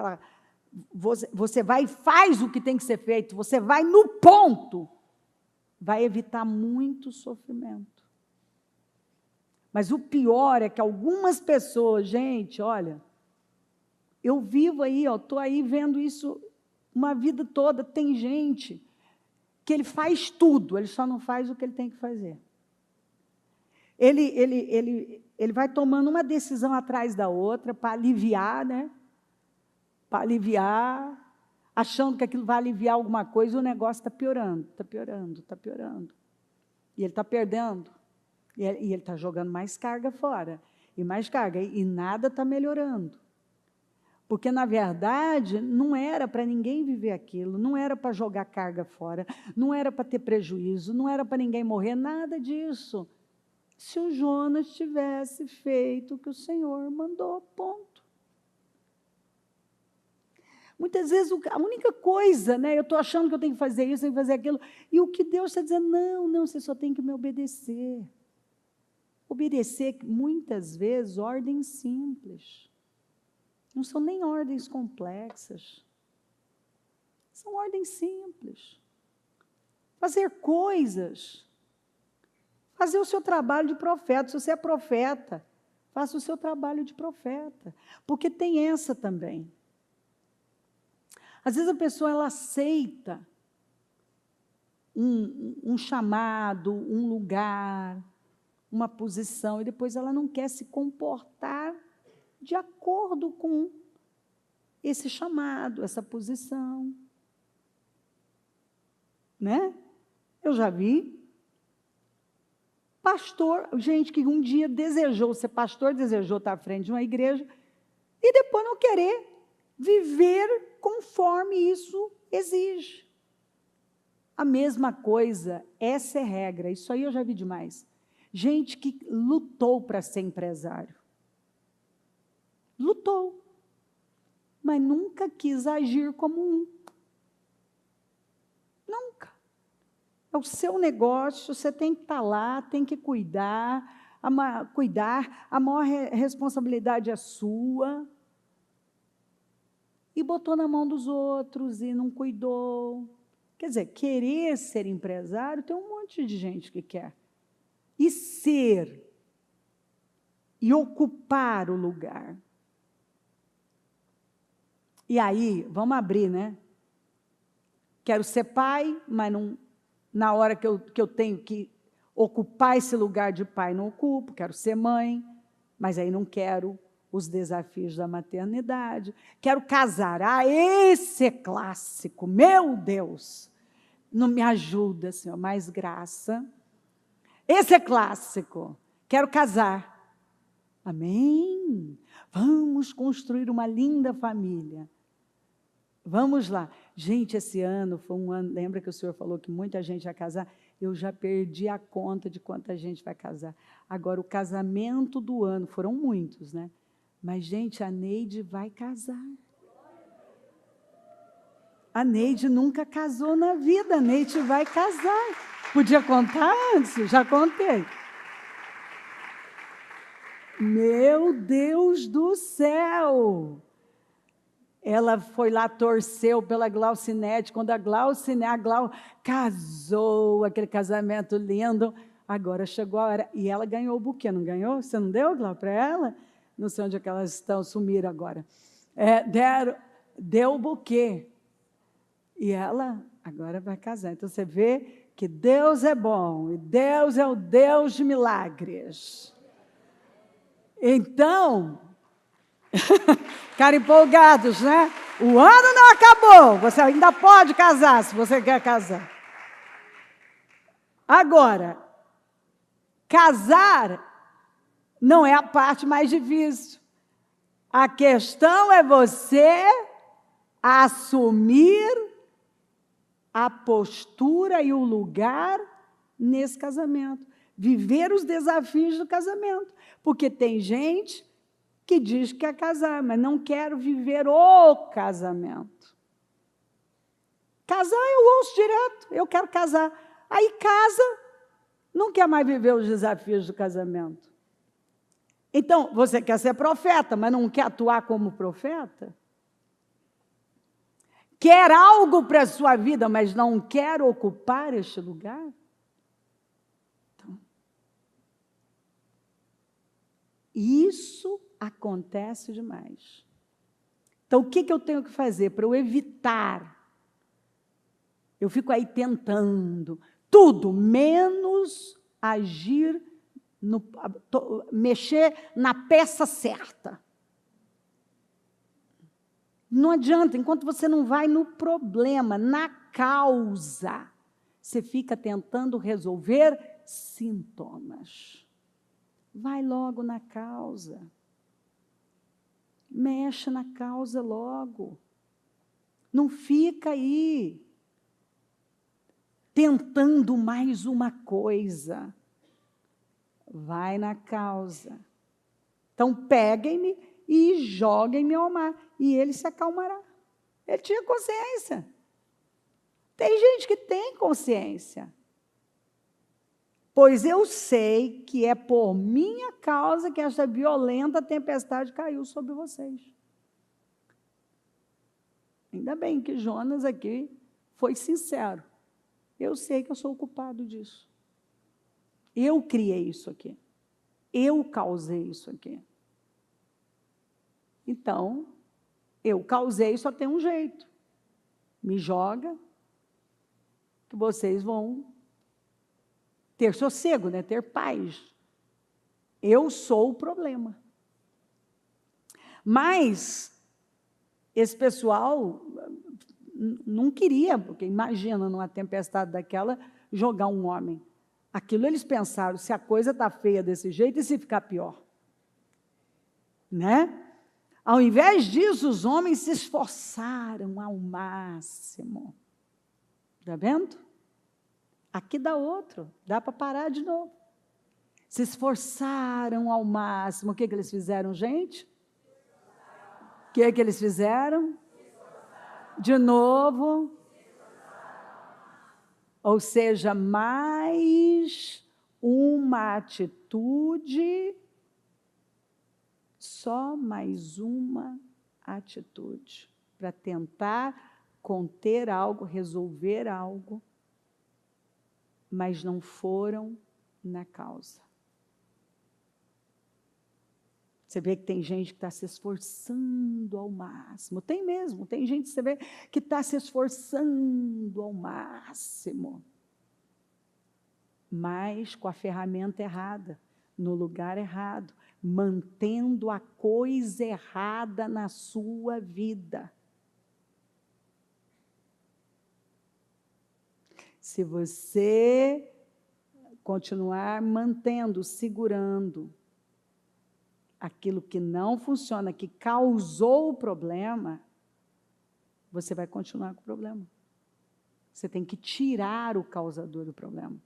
Speaker 1: você vai e faz o que tem que ser feito, você vai no ponto, vai evitar muito sofrimento. Mas o pior é que algumas pessoas, gente, olha, eu vivo aí, estou aí vendo isso uma vida toda. Tem gente que ele faz tudo, ele só não faz o que ele tem que fazer. Ele vai tomando uma decisão atrás da outra para aliviar, né? Para aliviar, achando que aquilo vai aliviar alguma coisa, e o negócio está piorando, está piorando, está piorando. E ele está perdendo. E ele está jogando mais carga fora, e mais carga, e nada está melhorando. Porque, na verdade, não era para ninguém viver aquilo, não era para jogar carga fora, não era para ter prejuízo, não era para ninguém morrer, nada disso. Se o Jonas tivesse feito o que o Senhor mandou, ponto. Muitas vezes, a única coisa, né, eu estou achando que eu tenho que fazer isso, tenho que fazer aquilo, e o que Deus está dizendo, não, você só tem que me obedecer. Obedecer, muitas vezes, ordens simples. Não são nem ordens complexas. São ordens simples. Fazer coisas. Fazer o seu trabalho de profeta. Se você é profeta, faça o seu trabalho de profeta. Porque tem essa também. Às vezes a pessoa ela aceita um chamado, um lugar, uma posição, e depois ela não quer se comportar de acordo com esse chamado, essa posição. Né? Eu já vi pastor, gente que um dia desejou ser pastor, desejou estar à frente de uma igreja, e depois não querer viver conforme isso exige. A mesma coisa, essa é regra, isso aí eu já vi demais. Gente que lutou para ser empresário. Lutou, mas nunca quis agir como um. Nunca. É o seu negócio, você tem que estar lá, tem que cuidar, a maior responsabilidade é sua. E botou na mão dos outros e não cuidou. Quer dizer, querer ser empresário, tem um monte de gente que quer. E ser, e ocupar o lugar. E aí, vamos abrir, né? Quero ser pai, mas não, na hora que eu tenho que ocupar esse lugar de pai, não ocupo. Quero ser mãe, mas aí não quero os desafios da maternidade. Quero casar. Esse é clássico. Meu Deus! Não me ajuda, Senhor, mais graça. Esse é clássico. Quero casar. Amém? Vamos construir uma linda família. Vamos lá. Gente, esse ano foi um ano, lembra que o Senhor falou que muita gente vai casar? Eu já perdi a conta de quanta gente vai casar. Agora, o casamento do ano, foram muitos, né? Mas, gente, a Neide vai casar. A Neide nunca casou na vida, a Neide vai casar. Podia contar antes? Já contei. Meu Deus do céu! Ela foi lá, torceu pela Glaucinete, quando a Glau casou, aquele casamento lindo, agora chegou a hora, e ela ganhou o buquê, não ganhou? Você não deu, Glau, para ela? Não sei onde é que elas estão, sumiram agora. Deu o buquê, e ela agora vai casar. Então, você vê que Deus é bom, e Deus é o Deus de milagres. Então... Ficaram empolgados, né? O ano não acabou, você ainda pode casar, se você quer casar. Agora, casar não é a parte mais difícil. A questão é você assumir a postura e o lugar nesse casamento. Viver os desafios do casamento. Porque tem gente que diz que quer casar, mas não quero viver o casamento. Casar eu ouço direto, eu quero casar. Aí casa, não quer mais viver os desafios do casamento. Então, você quer ser profeta, mas não quer atuar como profeta? Quer algo para a sua vida, mas não quer ocupar este lugar? Então, isso acontece demais. Então, o que eu tenho que fazer para eu evitar? Eu fico aí tentando tudo, menos agir, mexer na peça certa. Não adianta, enquanto você não vai no problema, na causa, você fica tentando resolver sintomas. Vai logo na causa. Mexe na causa logo. Não fica aí tentando mais uma coisa. Vai na causa. Então, peguem-me e joguem-me ao mar. E ele se acalmará. Ele tinha consciência. Tem gente que tem consciência. Pois eu sei que é por minha causa que esta violenta tempestade caiu sobre vocês. Ainda bem que Jonas aqui foi sincero. Eu sei que eu sou o culpado disso. Eu criei isso aqui. Eu causei isso aqui. Então, eu causei, só tem um jeito. Me joga, que vocês vão ter sossego, né? Ter paz. Eu sou o problema. Mas esse pessoal não queria, porque imagina numa tempestade daquela jogar um homem. Aquilo eles pensaram, se a coisa está feia desse jeito, e se ficar pior? Né? Ao invés disso, os homens se esforçaram ao máximo. Está vendo? Aqui dá outro, dá para parar de novo. Se esforçaram ao máximo. O que eles fizeram, gente? O que eles fizeram? De novo. Ou seja, mais uma atitude, só mais uma atitude, para tentar conter algo, resolver algo, mas não foram na causa. Você vê que tem gente que está se esforçando ao máximo. Tem mesmo, tem gente que você vê que está se esforçando ao máximo. Mas com a ferramenta errada, no lugar errado, mantendo a coisa errada na sua vida. Se você continuar mantendo, segurando aquilo que não funciona, que causou o problema, você vai continuar com o problema. Você tem que tirar o causador do problema.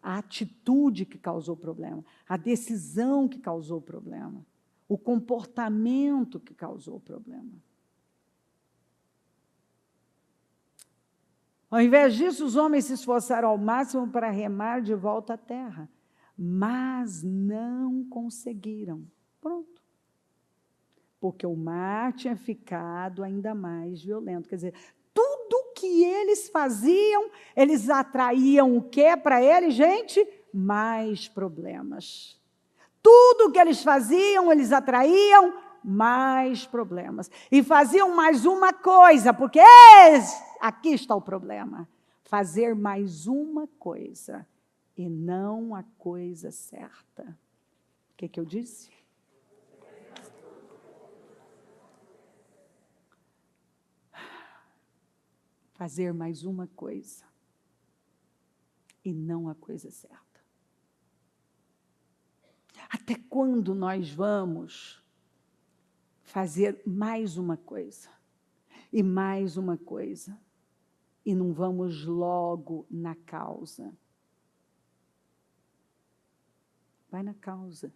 Speaker 1: A atitude que causou o problema, a decisão que causou o problema, o comportamento que causou o problema. Ao invés disso, os homens se esforçaram ao máximo para remar de volta à terra, mas não conseguiram. Pronto. Porque o mar tinha ficado ainda mais violento. Quer dizer, tudo que eles faziam, eles atraíam o quê para eles, gente? Mais problemas. Tudo que eles faziam, eles atraíam mais problemas. E faziam mais uma coisa, porque aqui está o problema. Fazer mais uma coisa e não a coisa certa. O que eu disse? Fazer mais uma coisa e não a coisa certa. Até quando nós vamos fazer mais uma coisa e mais uma coisa e não vamos logo na causa? Vai na causa.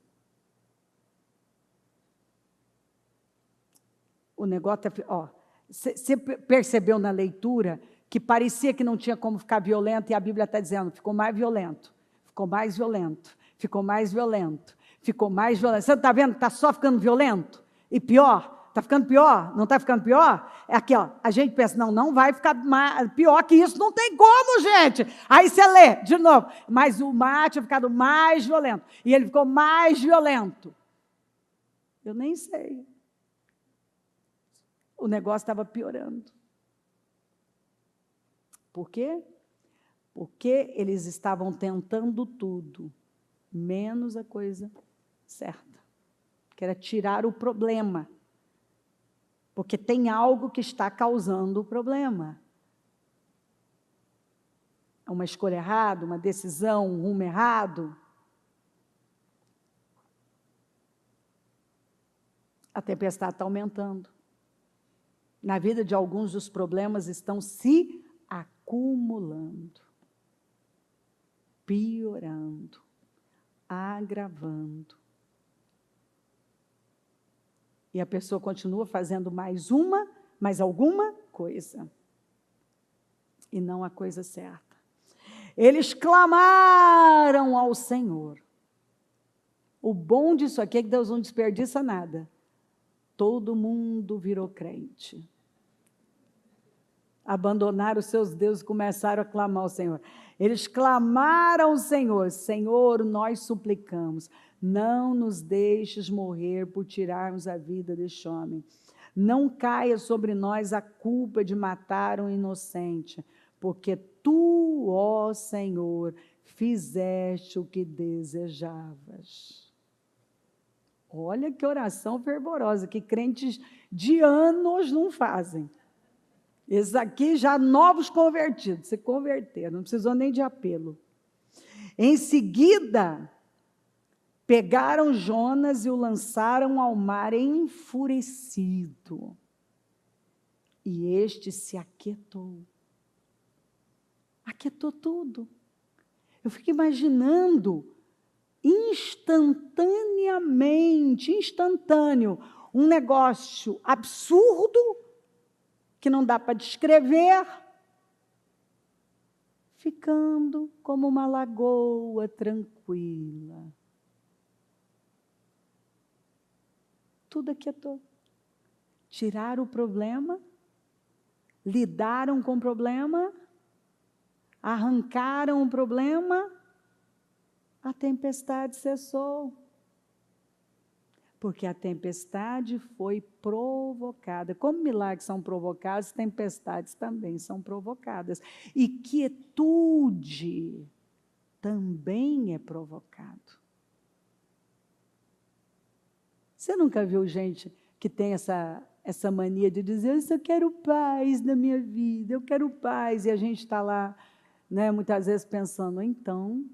Speaker 1: O negócio é... Você percebeu na leitura que parecia que não tinha como ficar violento e a Bíblia está dizendo, ficou mais violento, ficou mais violento, ficou mais violento, ficou mais violento. Você não está vendo que está só ficando violento? E pior? Está ficando pior? Não está ficando pior? É aqui, ó, a gente pensa, não vai ficar pior que isso, não tem como, gente. Aí você lê de novo, mas o mar tinha ficado mais violento, e ele ficou mais violento. Eu nem sei. O negócio estava piorando. Por quê? Porque eles estavam tentando tudo, menos a coisa certa, que era tirar o problema. Porque tem algo que está causando o problema. Uma escolha errada, uma decisão, um rumo errado. A tempestade está aumentando. Na vida de alguns, os problemas estão se acumulando, piorando, agravando. E a pessoa continua fazendo mais alguma coisa. E não a coisa certa. Eles clamaram ao Senhor. O bom disso aqui é que Deus não desperdiça nada. Todo mundo virou crente. Abandonaram os seus deuses e começaram a clamar ao Senhor. Eles clamaram ao Senhor. Senhor, nós suplicamos, não nos deixes morrer por tirarmos a vida deste homem. Não caia sobre nós a culpa de matar um inocente, porque tu, ó Senhor, fizeste o que desejavas. Olha que oração fervorosa, que crentes de anos não fazem. Esses aqui já novos convertidos, se converteram, não precisou nem de apelo. Em seguida, pegaram Jonas e o lançaram ao mar enfurecido. E este se aquietou. Aquietou tudo. Eu fico imaginando, instantâneo, um negócio absurdo, que não dá para descrever, ficando como uma lagoa tranquila. Tudo aquietou. Tiraram o problema, lidaram com o problema, arrancaram o problema, a tempestade cessou. Porque a tempestade foi provocada. Como milagres são provocados, tempestades também são provocadas. E quietude também é provocado. Você nunca viu gente que tem essa mania de dizer, eu quero paz na minha vida, eu quero paz, e a gente está lá, né, muitas vezes pensando, então,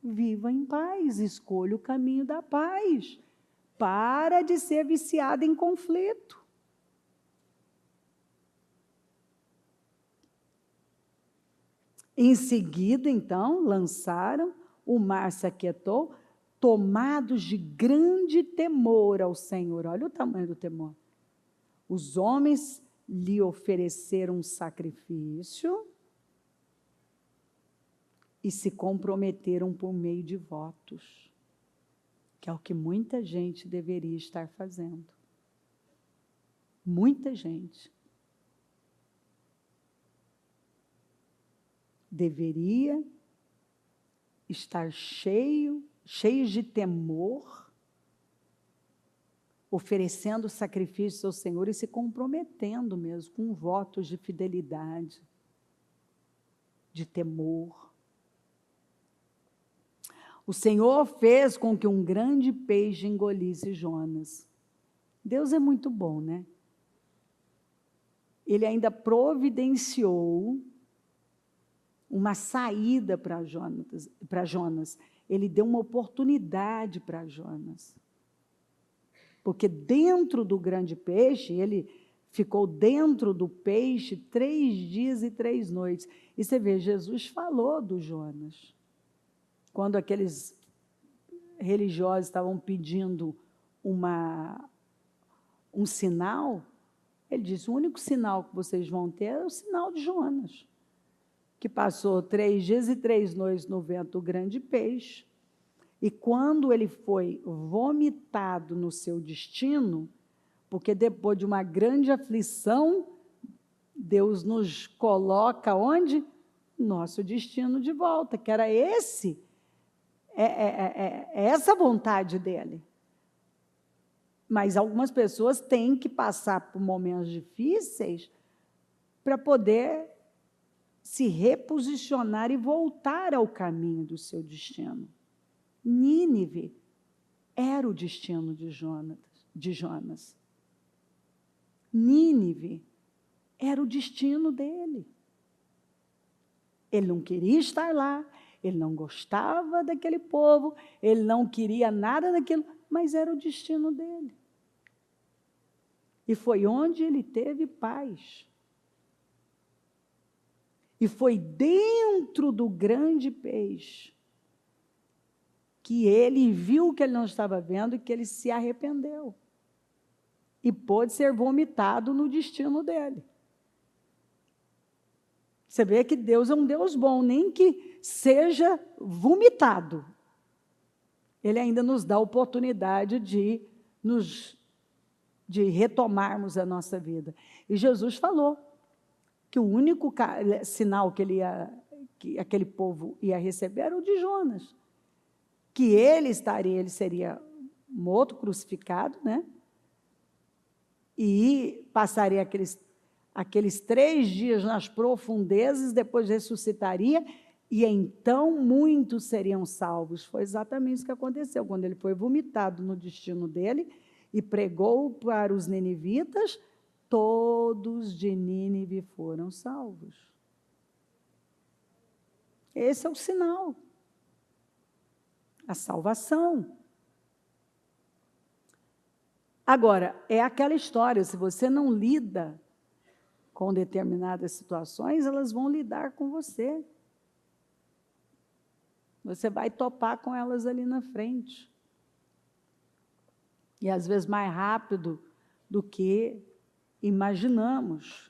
Speaker 1: viva em paz, escolha o caminho da paz. Para de ser viciado em conflito. Em seguida, então, lançaram, o mar se aquietou, tomados de grande temor ao Senhor. Olha o tamanho do temor. Os homens lhe ofereceram um sacrifício e se comprometeram por meio de votos, que é o que muita gente deveria estar fazendo. Muita gente deveria estar cheios de temor, oferecendo sacrifícios ao Senhor e se comprometendo mesmo com votos de fidelidade, de temor. O Senhor fez com que um grande peixe engolisse Jonas. Deus é muito bom, né? Ele ainda providenciou uma saída para Jonas. Ele deu uma oportunidade para Jonas. Porque dentro do grande peixe, ele ficou dentro do peixe 3 dias e 3 noites. E você vê, Jesus falou do Jonas. Quando aqueles religiosos estavam pedindo um sinal, ele disse, o único sinal que vocês vão ter é o sinal de Jonas, que passou 3 dias e 3 noites no ventre do grande peixe, e quando ele foi vomitado no seu destino, porque depois de uma grande aflição, Deus nos coloca onde? Nosso destino de volta, que era esse, essa vontade dele. Mas algumas pessoas têm que passar por momentos difíceis para poder se reposicionar e voltar ao caminho do seu destino. Nínive era o destino de Jonas. Nínive era o destino dele. Ele não queria estar lá, ele não gostava daquele povo, ele não queria nada daquilo, mas era o destino dele. E foi onde ele teve paz. E foi dentro do grande peixe que ele viu o que ele não estava vendo e que ele se arrependeu. E pôde ser vomitado no destino dele. Você vê que Deus é um Deus bom, nem que seja vomitado. Ele ainda nos dá a oportunidade de retomarmos a nossa vida. E Jesus falou que o único sinal que aquele povo ia receber era o de Jonas. Que ele seria morto, crucificado, né? E passaria aqueles 3 dias nas profundezas, depois ressuscitaria, e então muitos seriam salvos. Foi exatamente isso que aconteceu, quando ele foi vomitado no destino dele, e pregou para os ninivitas, todos de Nínive foram salvos. Esse é o sinal. A salvação. Agora, é aquela história, se você não lida com determinadas situações, elas vão lidar com você. Você vai topar com elas ali na frente. E às vezes mais rápido do que imaginamos.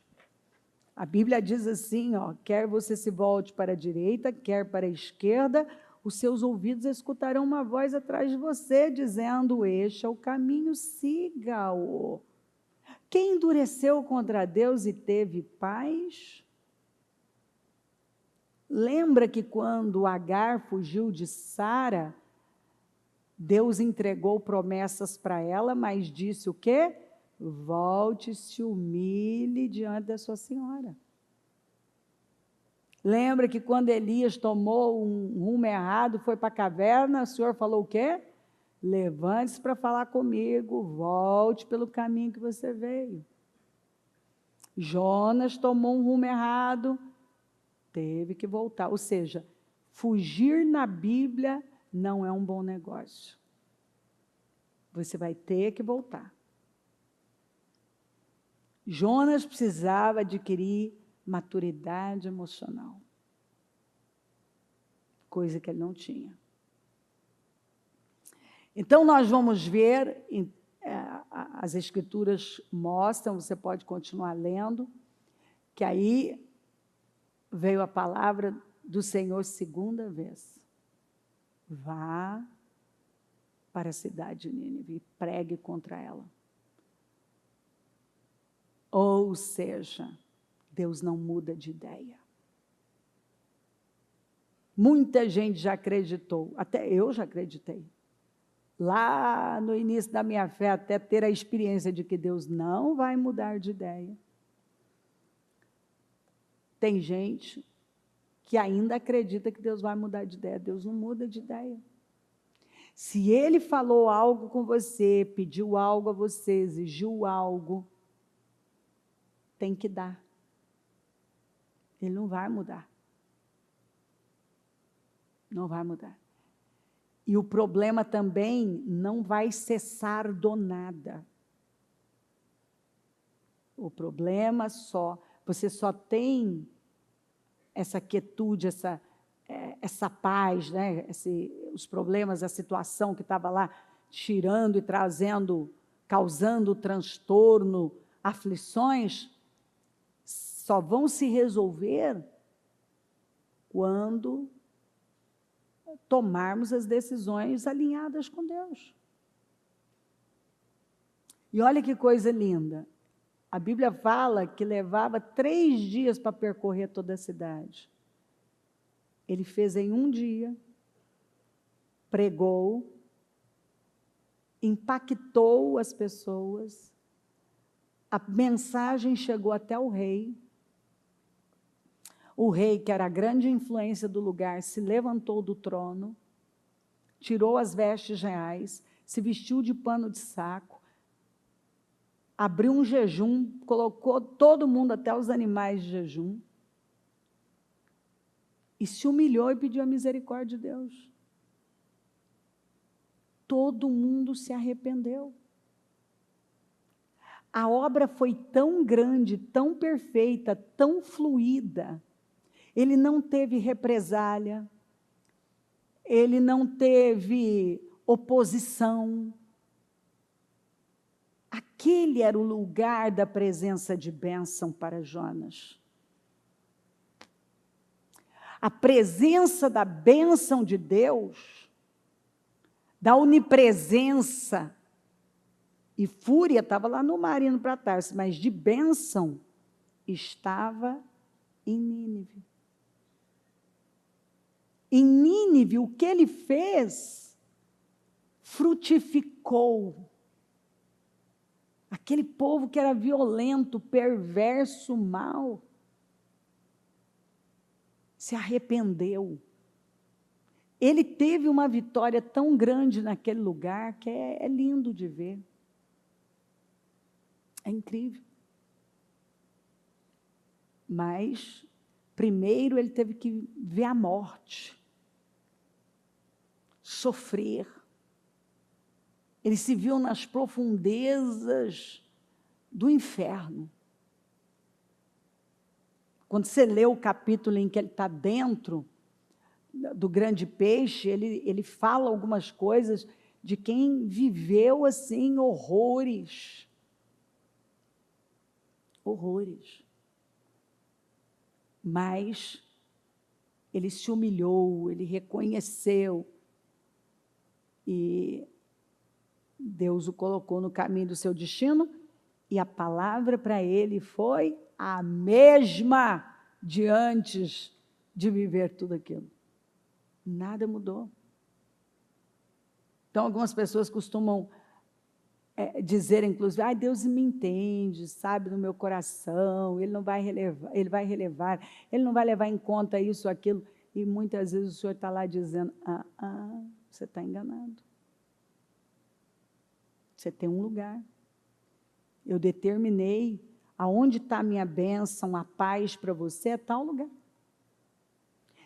Speaker 1: A Bíblia diz assim, ó, quer você se volte para a direita, quer para a esquerda, os seus ouvidos escutarão uma voz atrás de você, dizendo, este é o caminho, siga-o. Quem endureceu contra Deus e teve paz? Lembra que quando Agar fugiu de Sara, Deus entregou promessas para ela, mas disse o quê? Volte e se humilhe diante da sua senhora. Lembra que quando Elias tomou um rumo errado, foi para a caverna, o Senhor falou o quê? Levante-se para falar comigo, volte pelo caminho que você veio. Jonas tomou um rumo errado, teve que voltar. Ou seja, fugir na Bíblia não é um bom negócio. Você vai ter que voltar. Jonas precisava adquirir maturidade emocional, coisa que ele não tinha. Então, nós vamos ver, as Escrituras mostram, você pode continuar lendo, que aí veio a palavra do Senhor segunda vez. Vá para a cidade de Nínive e pregue contra ela. Ou seja, Deus não muda de ideia. Muita gente já acreditou, até eu já acreditei. Lá no início da minha fé, até ter a experiência de que Deus não vai mudar de ideia. Tem gente que ainda acredita que Deus vai mudar de ideia. Deus não muda de ideia. Se Ele falou algo com você, pediu algo a você, exigiu algo, tem que dar. Ele não vai mudar. Não vai mudar. E o problema também não vai cessar do nada. O problema você só tem essa quietude, essa paz, né? Os problemas, a situação que estava lá tirando e trazendo, causando transtorno, aflições, só vão se resolver quando tomarmos as decisões alinhadas com Deus. E olha que coisa linda. A Bíblia fala que levava 3 dias para percorrer toda a cidade. Ele fez em 1 dia, pregou, impactou as pessoas, a mensagem chegou até o rei. O rei, que era a grande influência do lugar, se levantou do trono, tirou as vestes reais, se vestiu de pano de saco, abriu um jejum, colocou todo mundo, até os animais de jejum, e se humilhou e pediu a misericórdia de Deus. Todo mundo se arrependeu. A obra foi tão grande, tão perfeita, tão fluida. Ele não teve represália, ele não teve oposição. Aquele era o lugar da presença de bênção para Jonas. A presença da bênção de Deus, da onipresença, e fúria estava lá no mar indo para Tarso, mas de bênção estava em Nínive. Em Nínive, o que ele fez frutificou. Aquele povo que era violento, perverso, mau, se arrependeu. Ele teve uma vitória tão grande naquele lugar que é lindo de ver. É incrível. Mas, primeiro, ele teve que ver a morte, sofrer. Ele se viu nas profundezas do inferno. Quando você lê o capítulo em que ele está dentro do grande peixe, ele fala algumas coisas de quem viveu assim horrores. Horrores. Mas ele se humilhou, ele reconheceu e Deus o colocou no caminho do seu destino e a palavra para ele foi a mesma de antes de viver tudo aquilo. Nada mudou. Então, algumas pessoas costumam dizer, inclusive, Deus me entende, sabe, no meu coração, Ele não vai relevar, Ele vai relevar, Ele não vai levar em conta isso, aquilo. E muitas vezes o Senhor está lá dizendo, você está enganado. Você tem um lugar. Eu determinei aonde está a minha bênção, a paz para você, é tal lugar.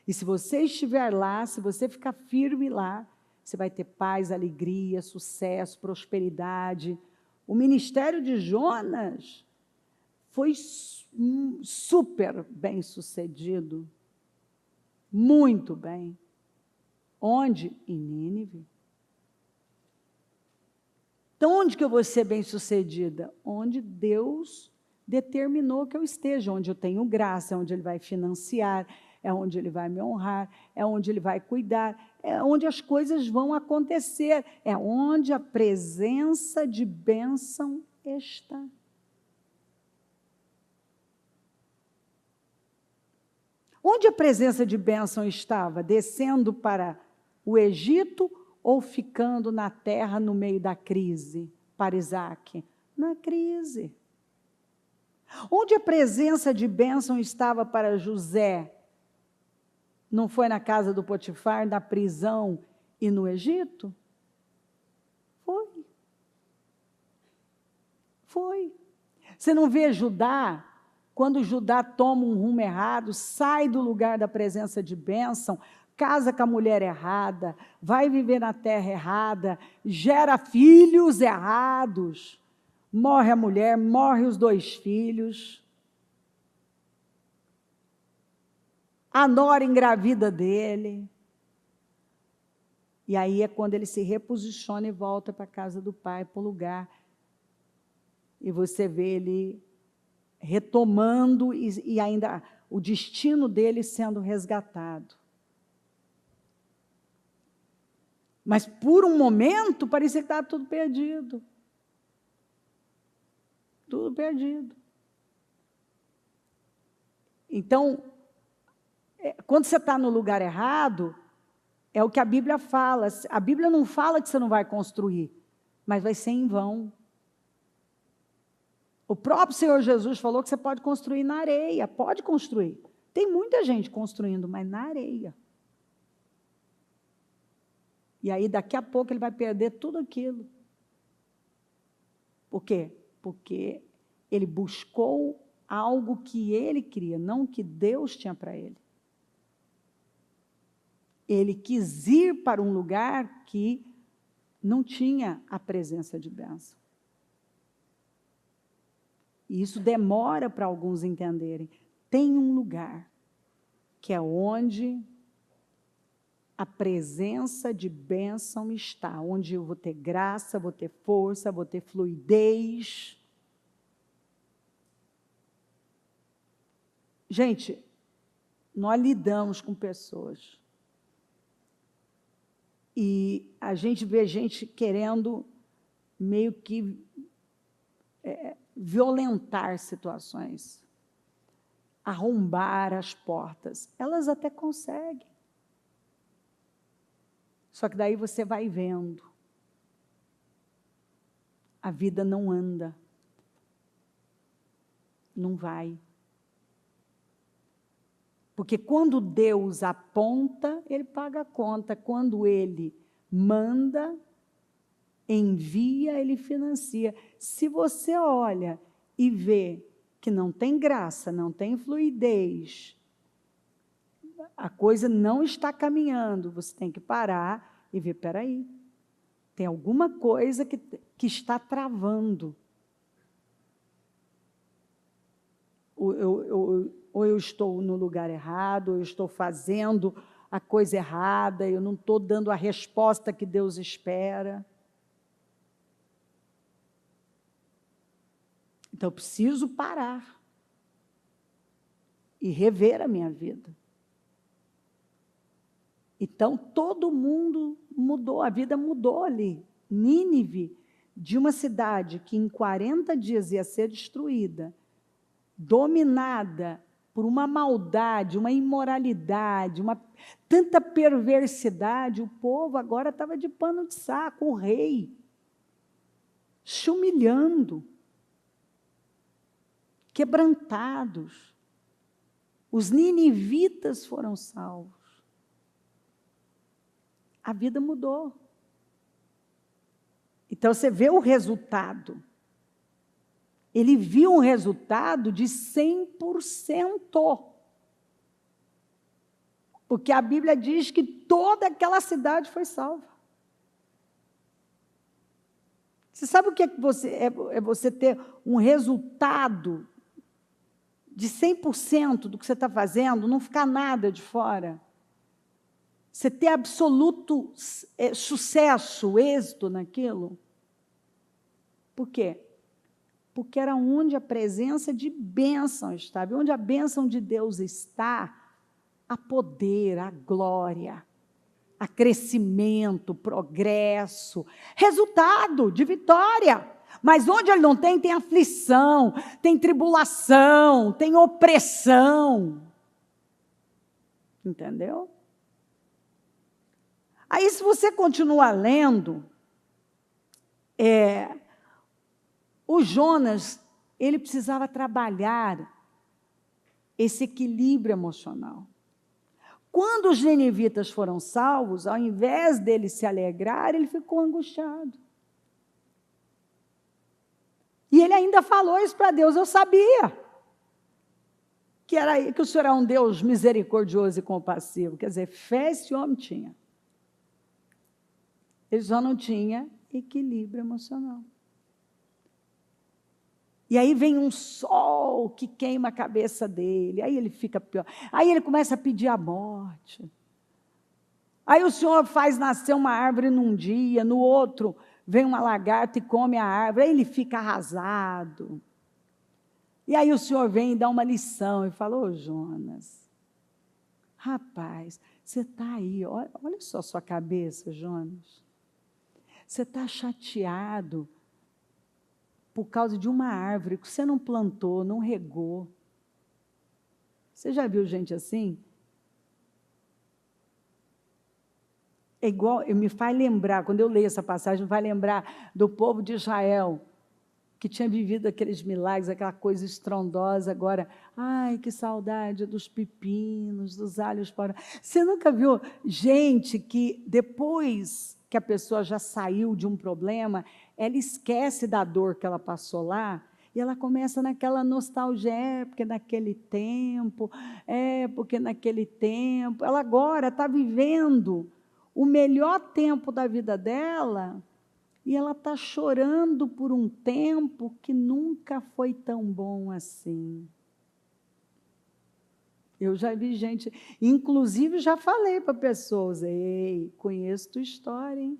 Speaker 1: E se você estiver lá, se você ficar firme lá, você vai ter paz, alegria, sucesso, prosperidade. O ministério de Jonas foi super bem sucedido. Muito bem. Onde? Em Nínive. Então, onde que eu vou ser bem-sucedida? Onde Deus determinou que eu esteja, onde eu tenho graça, é onde Ele vai financiar, é onde Ele vai me honrar, é onde Ele vai cuidar, é onde as coisas vão acontecer, é onde a presença de bênção está. Onde a presença de bênção estava? Descendo para o Egito ou ficando na terra no meio da crise, para Isaac? Na crise. Onde a presença de bênção estava para José? Não foi na casa do Potifar, na prisão e no Egito? Foi. Foi. Você não vê Judá, quando Judá toma um rumo errado, sai do lugar da presença de bênção, casa com a mulher errada, vai viver na terra errada, gera filhos errados, morre a mulher, morre os 2 filhos, a nora engravida dele, e aí é quando ele se reposiciona e volta para a casa do pai, para o lugar, e você vê ele retomando e ainda o destino dele sendo resgatado. Mas por um momento parecia que estava tudo perdido. Tudo perdido. Então, quando você está no lugar errado, é o que a Bíblia fala. A Bíblia não fala que você não vai construir, mas vai ser em vão. O próprio Senhor Jesus falou que você pode construir na areia, pode construir. Tem muita gente construindo, mas na areia. E aí, daqui a pouco, ele vai perder tudo aquilo. Por quê? Porque ele buscou algo que ele queria, não o que Deus tinha para ele. Ele quis ir para um lugar que não tinha a presença de bênção. E isso demora para alguns entenderem. Tem um lugar que é onde a presença de bênção está, onde eu vou ter graça, vou ter força, vou ter fluidez. Gente, nós lidamos com pessoas. E a gente vê gente querendo meio que violentar situações, arrombar as portas. Elas até conseguem. Só que daí você vai vendo. A vida não anda. Não vai. Porque quando Deus aponta, Ele paga a conta. Quando Ele manda, envia, Ele financia. Se você olha e vê que não tem graça, não tem fluidez, a coisa não está caminhando, você tem que parar e ver, espera aí, tem alguma coisa que está travando. Ou eu estou no lugar errado, ou eu estou fazendo a coisa errada, eu não estou dando a resposta que Deus espera. Então, eu preciso parar e rever a minha vida. Então, todo mundo mudou, a vida mudou ali. Nínive, de uma cidade que em 40 dias ia ser destruída, dominada por uma maldade, uma imoralidade, tanta perversidade, o povo agora estava de pano de saco, o rei, se humilhando, quebrantados. Os ninivitas foram salvos. A vida mudou. Então, você vê o resultado. Ele viu um resultado de 100%. Porque a Bíblia diz que toda aquela cidade foi salva. Você sabe o que é você ter um resultado de 100% do que você está fazendo, não ficar nada de fora? Você ter absoluto sucesso, êxito naquilo. Por quê? Porque era onde a presença de bênção estava. E onde a bênção de Deus está, há poder, há glória, há crescimento, progresso, resultado de vitória. Mas onde ele não tem, tem aflição, tem tribulação, tem opressão. Entendeu? Aí, se você continuar lendo, o Jonas, ele precisava trabalhar esse equilíbrio emocional. Quando os ninivitas foram salvos, ao invés dele se alegrar, ele ficou angustiado. E ele ainda falou isso para Deus, eu sabia que o Senhor era um Deus misericordioso e compassivo. Quer dizer, fé esse homem tinha. Ele só não tinha equilíbrio emocional. E aí vem um sol que queima a cabeça dele, aí ele fica pior. Aí ele começa a pedir a morte. Aí o Senhor faz nascer uma árvore num dia, no outro vem uma lagarta e come a árvore, aí ele fica arrasado. E aí o Senhor vem e dá uma lição e fala, ô Jonas, rapaz, você está aí, olha só a sua cabeça, Jonas. Você está chateado por causa de uma árvore que você não plantou, não regou. Você já viu gente assim? É igual, me faz lembrar, quando eu leio essa passagem, me faz lembrar do povo de Israel, que tinha vivido aqueles milagres, aquela coisa estrondosa, agora, ai, que saudade dos pepinos, dos alhos para. Você nunca viu gente que depois que a pessoa já saiu de um problema, ela esquece da dor que ela passou lá, e ela começa naquela nostalgia, porque naquele tempo, ela agora está vivendo o melhor tempo da vida dela, E ela está chorando por um tempo que nunca foi tão bom assim. Eu já vi gente, inclusive já falei para pessoas, ei, conheço tua história, hein?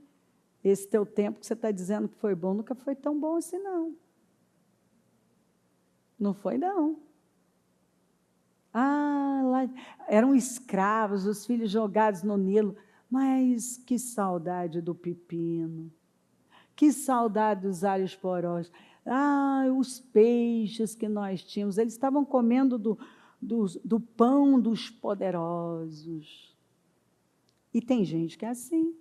Speaker 1: Esse teu tempo que você está dizendo que foi bom, nunca foi tão bom assim, não. Não foi, não. Ah, lá eram escravos, os filhos jogados no Nilo. Mas que saudade do pepino. Que saudade dos alhos porós. Ah, os peixes que nós tínhamos. Eles estavam comendo do pão dos poderosos. E tem gente que é assim.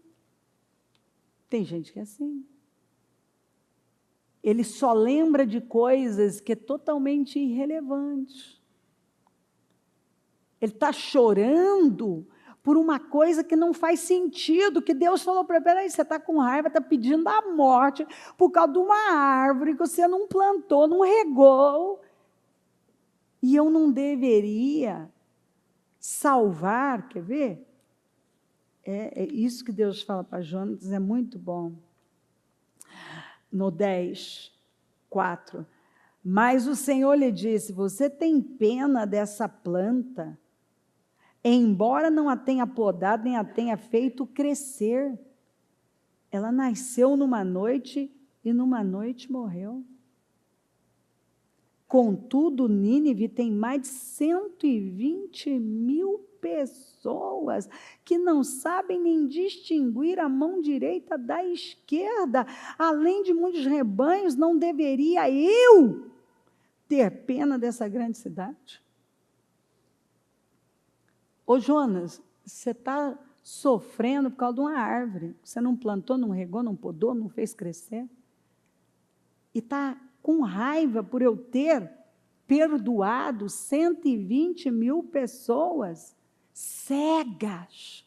Speaker 1: Tem gente que é assim. Ele só lembra de coisas que é totalmente irrelevante. Ele está chorando por uma coisa que não faz sentido, que Deus falou para ele, peraí, você está com raiva, está pedindo a morte por causa de uma árvore que você não plantou, não regou, e eu não deveria salvar, quer ver? É isso que Deus fala para Jonas, é muito bom. No 10, 4, mas o Senhor lhe disse, você tem pena dessa planta, embora não a tenha podado, nem a tenha feito crescer. Ela nasceu numa noite e numa noite morreu. Contudo, Nínive tem mais de 120.000 pessoas que não sabem nem distinguir a mão direita da esquerda. Além de muitos rebanhos, não deveria eu ter pena dessa grande cidade? Ô Jonas, você está sofrendo por causa de uma árvore. Você não plantou, não regou, não podou, não fez crescer. E está com raiva por eu ter perdoado 120.000 pessoas cegas.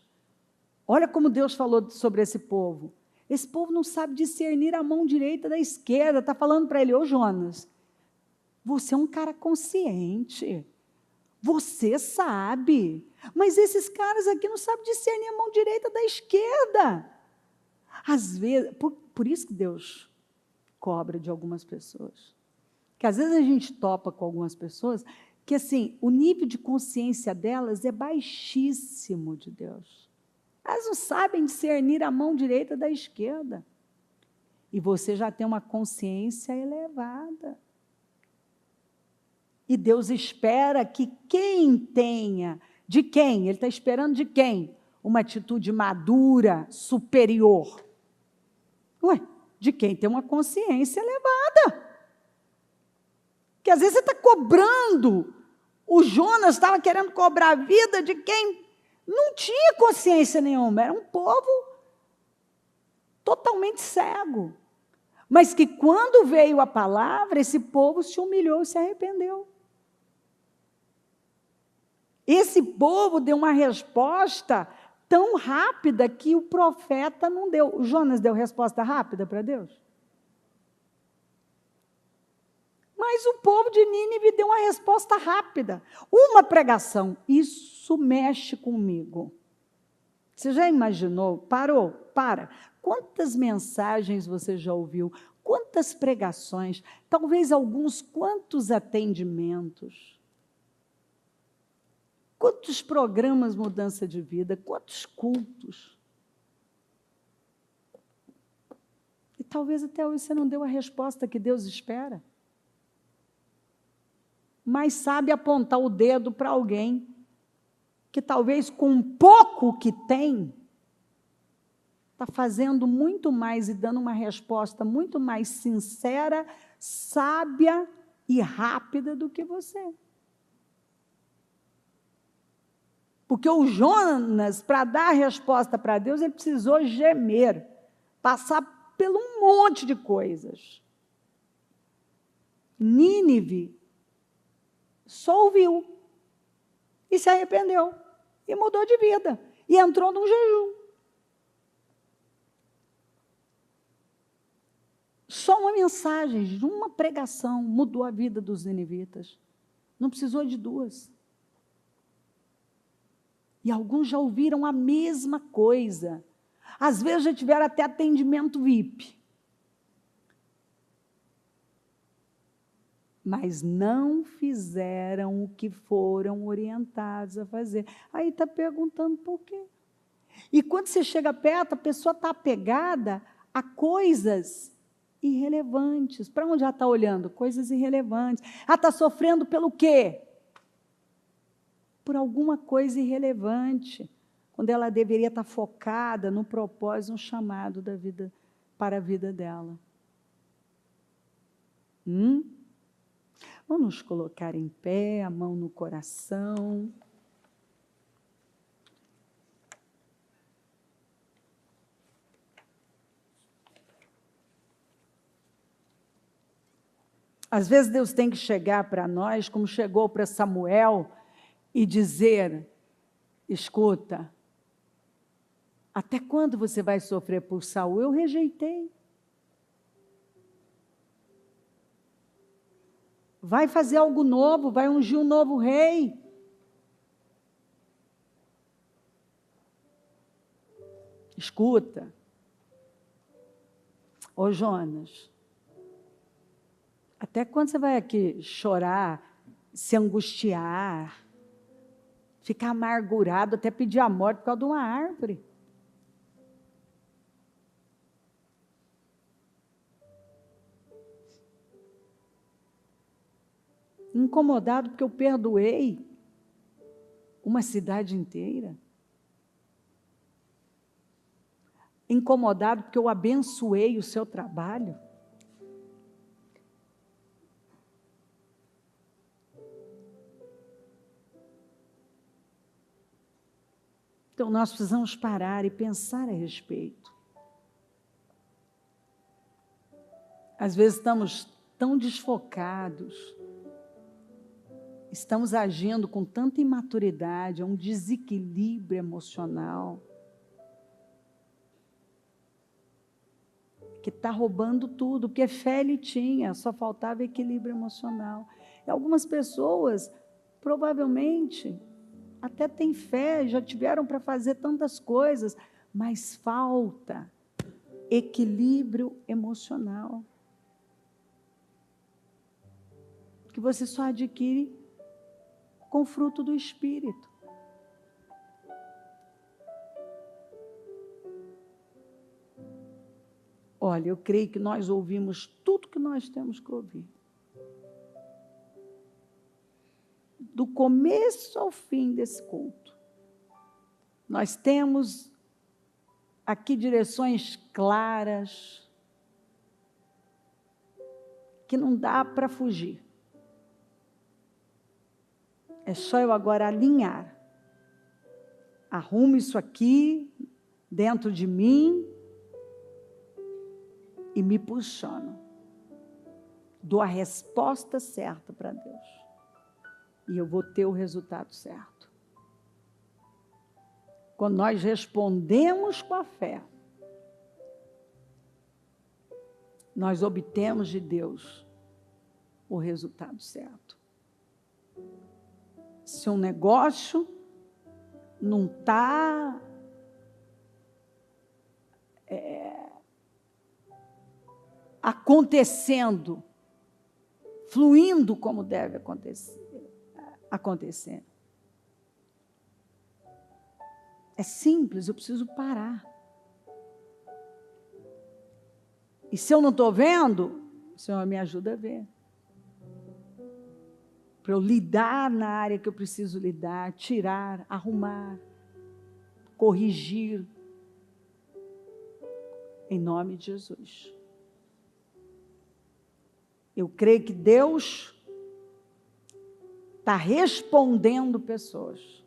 Speaker 1: Olha como Deus falou sobre esse povo. Esse povo não sabe discernir a mão direita da esquerda. Está falando para ele, ô Jonas, você é um cara consciente. Você sabe, mas esses caras aqui não sabem discernir a mão direita da esquerda. Às vezes, por isso que Deus cobra de algumas pessoas. Que às vezes a gente topa com algumas pessoas que, assim, o nível de consciência delas é baixíssimo de Deus. Elas não sabem discernir a mão direita da esquerda. E você já tem uma consciência elevada. E Deus espera que quem tenha, de quem? Ele está esperando de quem? Uma atitude madura, superior. Ué, de quem tem uma consciência elevada. Que às vezes você está cobrando. O Jonas estava querendo cobrar a vida de quem não tinha consciência nenhuma. Era um povo totalmente cego. Mas que quando veio a palavra, esse povo se humilhou e se arrependeu. Esse povo deu uma resposta tão rápida que o profeta não deu. O Jonas deu resposta rápida para Deus? Mas o povo de Nínive deu uma resposta rápida. Uma pregação. Isso mexe comigo. Você já imaginou? Parou? Para. Quantas mensagens você já ouviu? Quantas pregações? Talvez quantos atendimentos? Quantos programas mudança de vida? Quantos cultos? E talvez até hoje você não deu a resposta que Deus espera. Mas sabe apontar o dedo para alguém que talvez com pouco que tem, está fazendo muito mais e dando uma resposta muito mais sincera, sábia e rápida do que você. Porque o Jonas, para dar a resposta para Deus, ele precisou gemer, passar por um monte de coisas. Nínive só ouviu e se arrependeu e mudou de vida e entrou num jejum. Só uma mensagem, uma pregação mudou a vida dos ninivitas. Não precisou de duas. E alguns já ouviram a mesma coisa. Às vezes já tiveram até atendimento VIP. mas não fizeram o que foram orientados a fazer. Aí está perguntando por quê. E quando você chega perto, a pessoa está apegada a coisas irrelevantes. Para onde ela está olhando? Coisas irrelevantes. Ela está sofrendo pelo quê? Por alguma coisa irrelevante, quando ela deveria estar focada no propósito, no chamado da vida, para a vida dela. Vamos nos colocar em pé, a mão no coração. Às vezes Deus tem que chegar para nós, como chegou para Samuel, e dizer: escuta, até quando você vai sofrer por Saul? Eu rejeitei. Vai fazer algo novo, vai ungir um novo rei. Escuta. Ô Jonas, até quando você vai aqui chorar, se angustiar, ficar amargurado, até pedir a morte por causa de uma árvore? Incomodado porque eu perdoei uma cidade inteira? Incomodado porque eu abençoei o seu trabalho? Então, nós precisamos parar e pensar a respeito. Às vezes estamos tão desfocados, estamos agindo com tanta imaturidade, é um desequilíbrio emocional, que está roubando tudo, porque fé ele tinha, só faltava equilíbrio emocional. E algumas pessoas, provavelmente, até têm fé, já tiveram para fazer tantas coisas, mas falta equilíbrio emocional, que você só adquire com o fruto do Espírito. Olha, eu creio que nós ouvimos tudo que nós temos que ouvir. Do começo ao fim desse culto. Nós temos aqui direções claras, que não dá para fugir. É só eu agora alinhar. Arrumo isso aqui dentro de mim e me posiciono. Dou a resposta certa para Deus. E eu vou ter o resultado certo. Quando nós respondemos com a fé, nós obtemos de Deus o resultado certo. Se um negócio não está acontecendo, fluindo como deve acontecer. É simples, eu preciso parar. E se eu não estou vendo, o Senhor me ajuda a ver. Para eu lidar na área que eu preciso lidar, tirar, arrumar, corrigir. Em nome de Jesus. Eu creio que Deus está respondendo pessoas.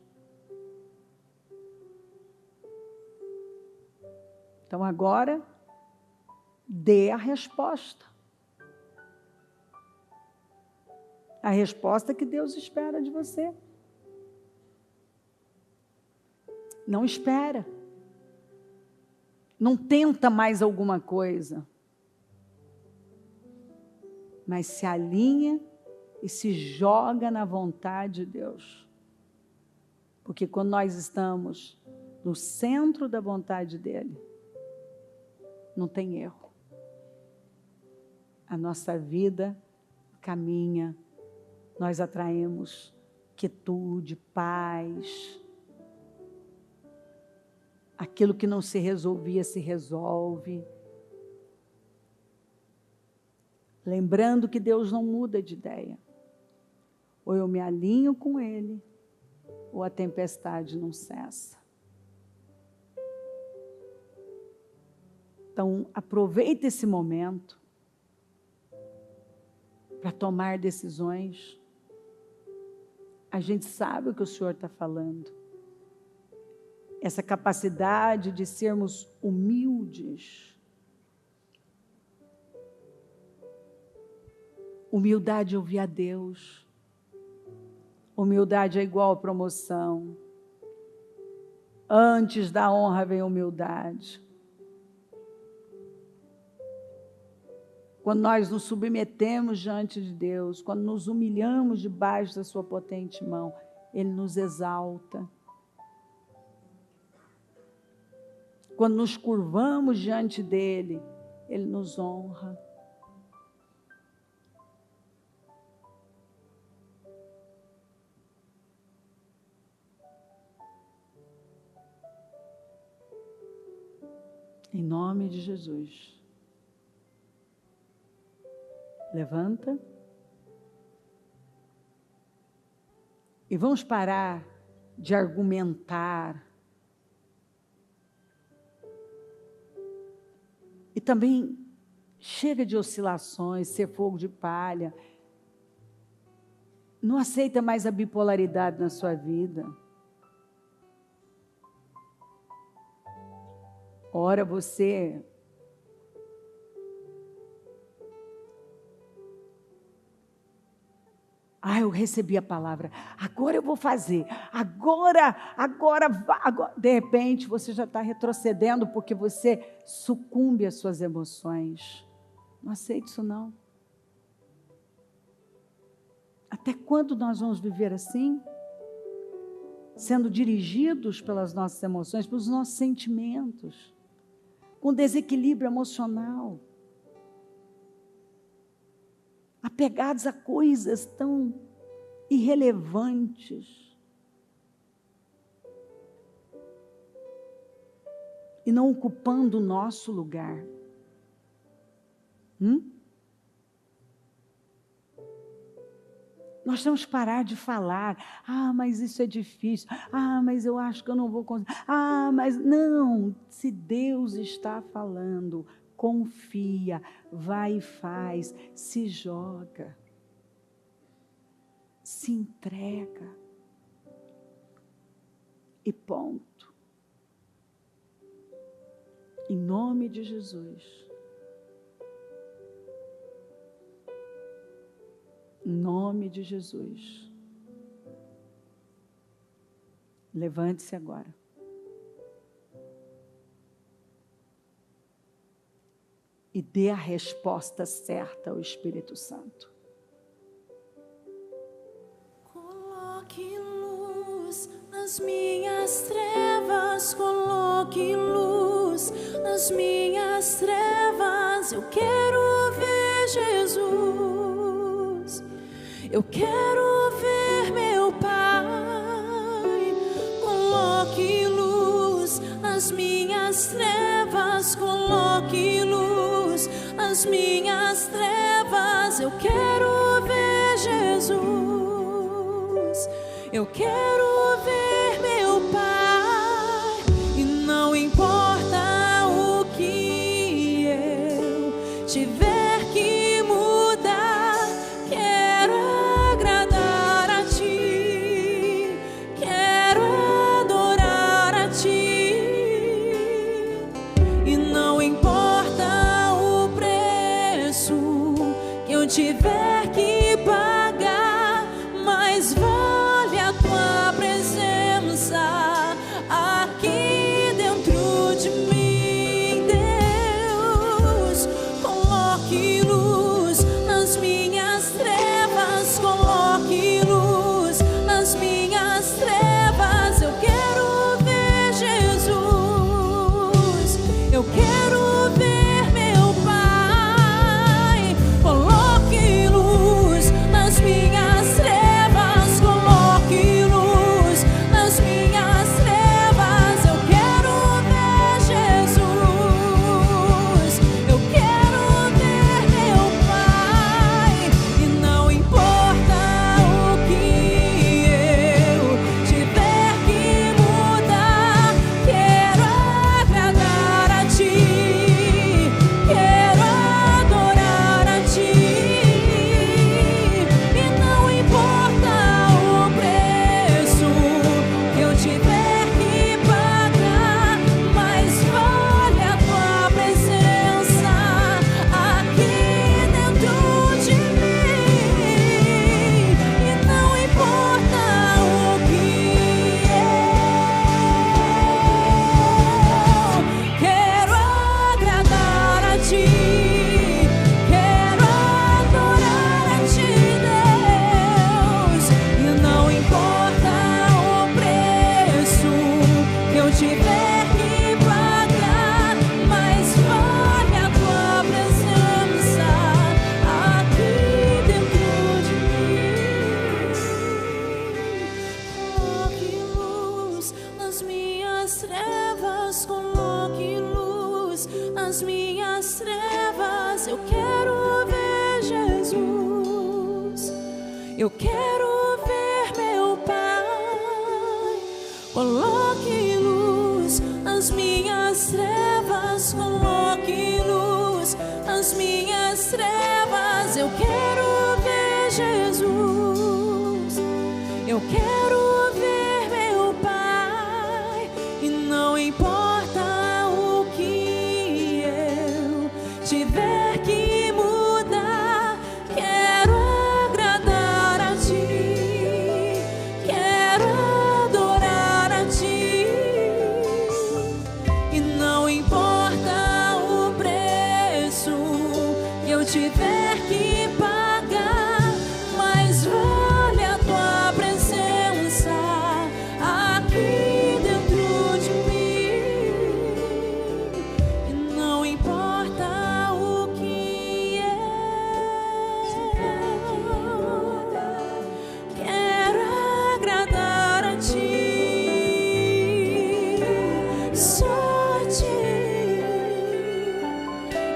Speaker 1: Então agora, dê a resposta. A resposta que Deus espera de você. Não espera. Não tenta mais alguma coisa. Mas se alinha e se joga na vontade de Deus. Porque quando nós estamos no centro da vontade dEle, não tem erro. A nossa vida caminha, nós atraímos quietude, paz. Aquilo que não se resolvia, se resolve. Lembrando que Deus não muda de ideia. Ou eu me alinho com Ele, ou a tempestade não cessa. Então, aproveita esse momento para tomar decisões. A gente sabe o que o Senhor está falando. Essa capacidade de sermos humildes. Humildade é ouvir a Deus. Humildade é igual a promoção. Antes da honra vem a humildade. Quando nós nos submetemos diante de Deus, quando nos humilhamos debaixo da sua potente mão, Ele nos exalta. Quando nos curvamos diante dEle, Ele nos honra. Em nome de Jesus. Levanta. E vamos parar de argumentar. E também chega de oscilações, ser fogo de palha. Não aceita mais a bipolaridade na sua vida. Ora você eu recebi a palavra, agora eu vou fazer, agora. De repente você já está retrocedendo porque você sucumbe às suas emoções. Não aceite isso não. Até quando nós vamos viver assim? Sendo dirigidos pelas nossas emoções, pelos nossos sentimentos, com desequilíbrio emocional. Apegados a coisas tão irrelevantes. E não ocupando o nosso lugar. Nós temos que parar de falar, mas isso é difícil, mas eu acho que eu não vou conseguir, mas não, se Deus está falando, confia, vai e faz, se joga, se entrega e ponto. Em nome de Jesus. Em nome de Jesus. Levante-se agora. E dê a resposta certa ao Espírito Santo.
Speaker 2: Coloque luz nas minhas trevas, coloque luz nas minhas trevas. Eu quero ver Jesus. Eu quero ver meu Pai. Coloque luz nas minhas trevas, coloque luz nas minhas trevas. Eu quero ver Jesus. Eu quero ver meu Pai. E não importa o que eu tiver que mudar, quero agradar a Ti, quero adorar a Ti. E não importa o preço que eu tiver que pagar, mas vale a Tua Eu quero ver meu Pai. Coloque luz nas minhas trevas, coloque luz nas minhas trevas. Eu quero ver Jesus. Eu quero ver meu Pai. E não importa o que eu tiver que mudar, quero agradar a Ti, quero adorar a Ti. E não importa o preço que eu tiver que pagar, mas vale a Tua presença aqui dentro de mim. E não importa o que eu quero agradar a Ti, só a Ti.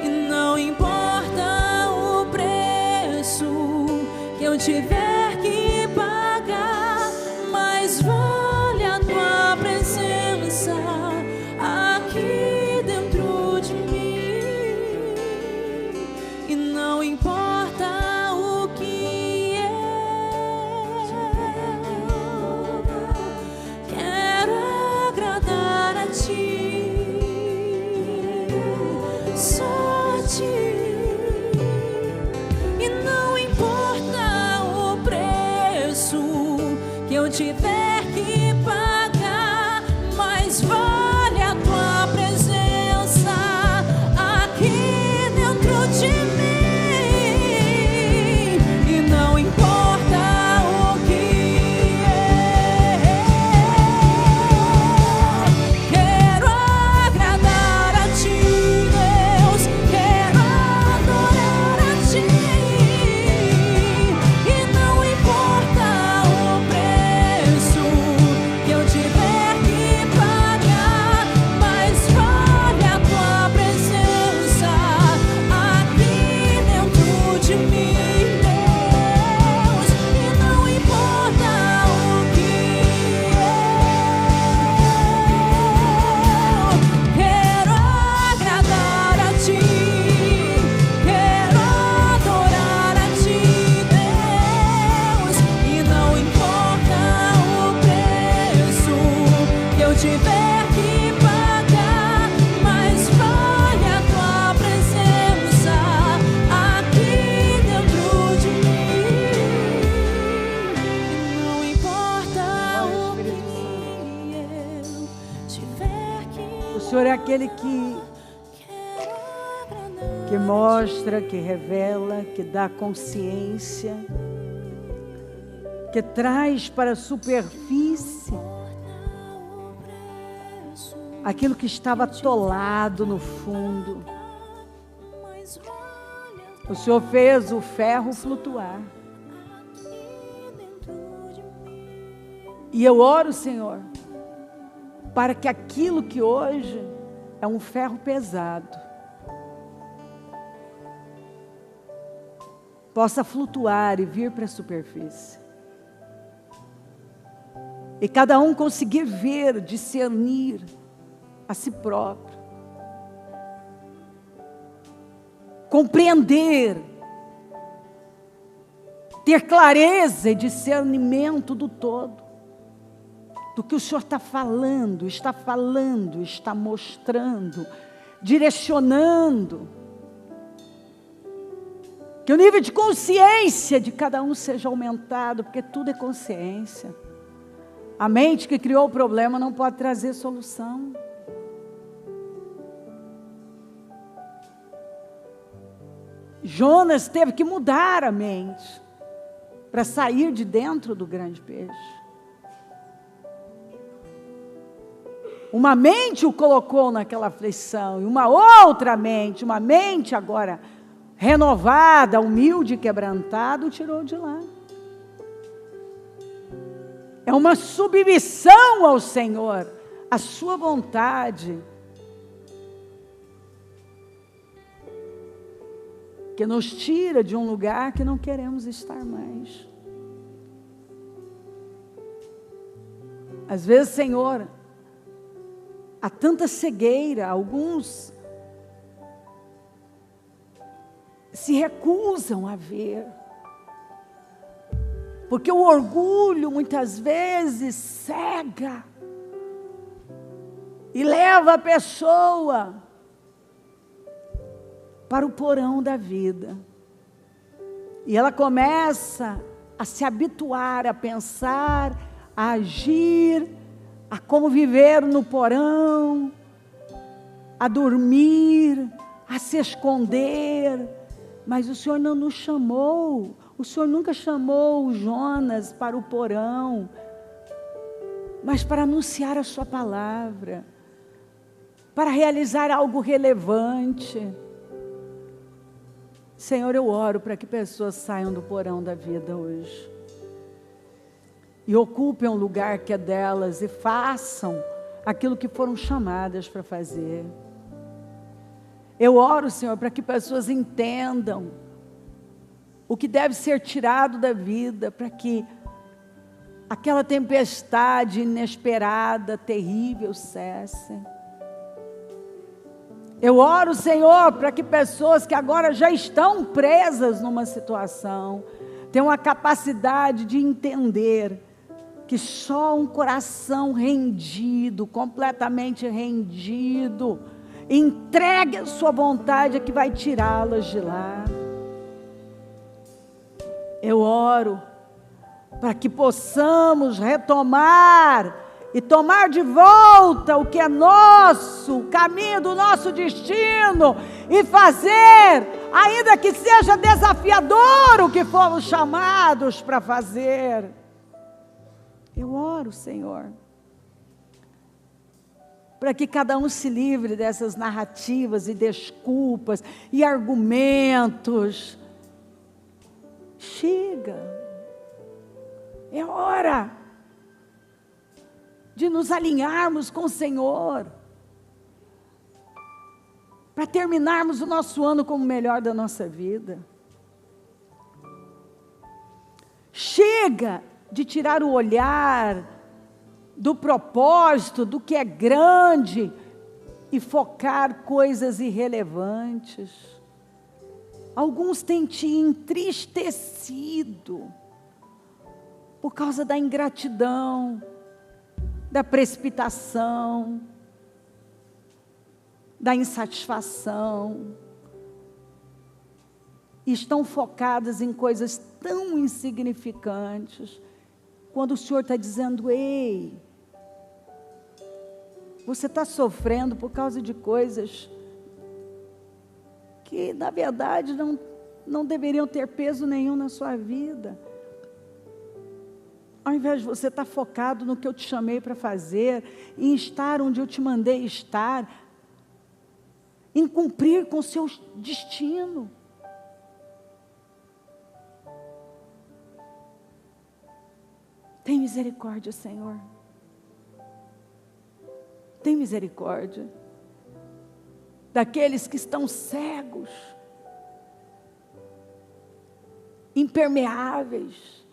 Speaker 2: E não importa o preço que eu tiver que pagar, mas vale a Tua presença aqui dentro de mim. E não importa o que eu quero agradar a Ti, só a Ti. E não importa o preço que eu tiver que pagar, mas vale a Tua presença aqui dentro de mim. E não importa o que eu quero agradar a Ti, Deus, quero adorar a Ti. E não importa o preço que eu tiver que pagar, mas vale a Tua presença aqui dentro de mim, Deus. E não importa o que eu quero agradar a Ti, quero adorar a Ti, Deus. E não importa o preço que eu tiver que pagar, mas vale a Tua presença aqui dentro de mim. E não importa o que eu tiver que
Speaker 1: O Senhor é aquele que mostra, que revela, que dá consciência, que traz para a superfície aquilo que estava atolado no fundo. O Senhor fez o ferro flutuar. E eu oro, Senhor, para que aquilo que hoje é um ferro pesado possa flutuar e vir para a superfície. E cada um conseguir ver, discernir a si próprio. Compreender, ter clareza e discernimento do todo, do que o Senhor está falando, está mostrando, direcionando. Que o nível de consciência de cada um seja aumentado, porque tudo é consciência. A mente que criou o problema não pode trazer solução. Jonas teve que mudar a mente para sair de dentro do grande peixe. Uma mente o colocou naquela aflição, e uma outra mente, uma mente agora renovada, humilde e quebrantada, o tirou de lá. É uma submissão ao Senhor, à sua vontade, que nos tira de um lugar que não queremos estar mais. Às vezes, Senhor, há tanta cegueira, alguns se recusam a ver, porque o orgulho muitas vezes cega e leva a pessoa para o porão da vida. E ela começa a se habituar, a pensar, a agir, a como viver no porão, a dormir, a se esconder. Mas o Senhor não nos chamou, o Senhor nunca chamou Jonas para o porão, mas para anunciar a sua palavra, para realizar algo relevante. Senhor, eu oro para que pessoas saiam do porão da vida hoje e ocupem um lugar que é delas e façam aquilo que foram chamadas para fazer. Eu oro, Senhor, para que pessoas entendam o que deve ser tirado da vida, para que aquela tempestade inesperada, terrível, cesse. Eu oro, Senhor, para que pessoas que agora já estão presas numa situação, tenham a capacidade de entender que só um coração rendido, completamente rendido, entregue a sua vontade é que vai tirá-las de lá. Eu oro para que possamos retomar e tomar de volta o que é nosso, o caminho do nosso destino, e fazer, ainda que seja desafiador o que fomos chamados para fazer. Eu oro, Senhor, para que cada um se livre dessas narrativas e desculpas e argumentos. Chega, é hora de nos alinharmos com o Senhor, para terminarmos o nosso ano como o melhor da nossa vida. Chega de tirar o olhar do propósito, do que é grande, e focar coisas irrelevantes. Alguns têm te entristecido por causa da ingratidão, da precipitação, da insatisfação. E estão focadas em coisas tão insignificantes, quando o Senhor está dizendo: ei, você está sofrendo por causa de coisas que na verdade não deveriam ter peso nenhum na sua vida. Ao invés de você estar focado no que eu te chamei para fazer, em estar onde eu te mandei estar, em cumprir com o seu destino. Tem misericórdia, Senhor. Tem misericórdia daqueles que estão cegos, impermeáveis,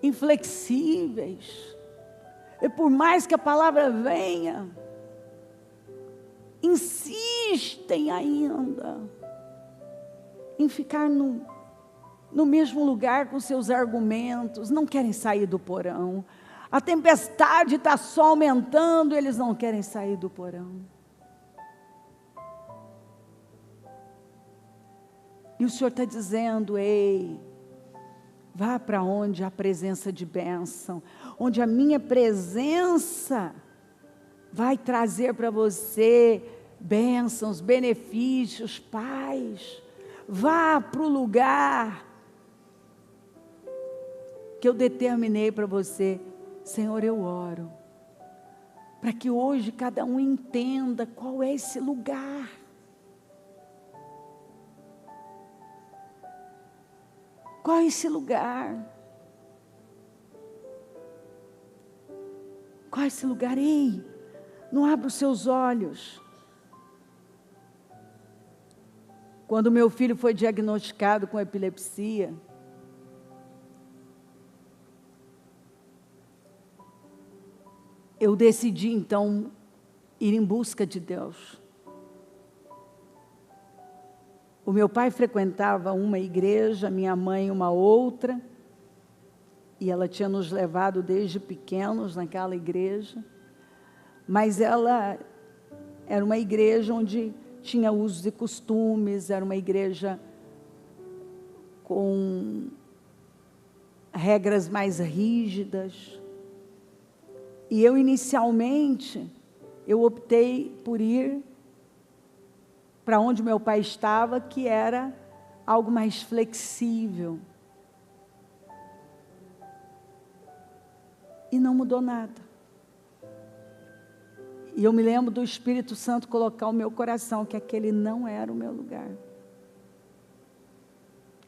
Speaker 1: inflexíveis, e por mais que a palavra venha, insistem ainda em ficar no mesmo lugar com seus argumentos, não querem sair do porão. A tempestade está só aumentando, eles não querem sair do porão. E o Senhor está dizendo: ei, vá para onde há presença de bênção, onde a minha presença vai trazer para você bênçãos, benefícios, paz. Vá para o lugar que eu determinei para você. Senhor, eu oro para que hoje cada um entenda qual é esse lugar. Qual é esse lugar? Qual é esse lugar? Ei, não abra os seus olhos. Quando meu filho foi diagnosticado com epilepsia, eu decidi então ir em busca de Deus. O meu pai frequentava uma igreja, minha mãe uma outra, e ela tinha nos levado desde pequenos naquela igreja, mas ela era uma igreja onde tinha usos e costumes, era uma igreja com regras mais rígidas. E eu inicialmente, eu optei por ir para onde meu pai estava, que era algo mais flexível. E não mudou nada. E eu me lembro do Espírito Santo colocar o meu coração, que aquele não era o meu lugar.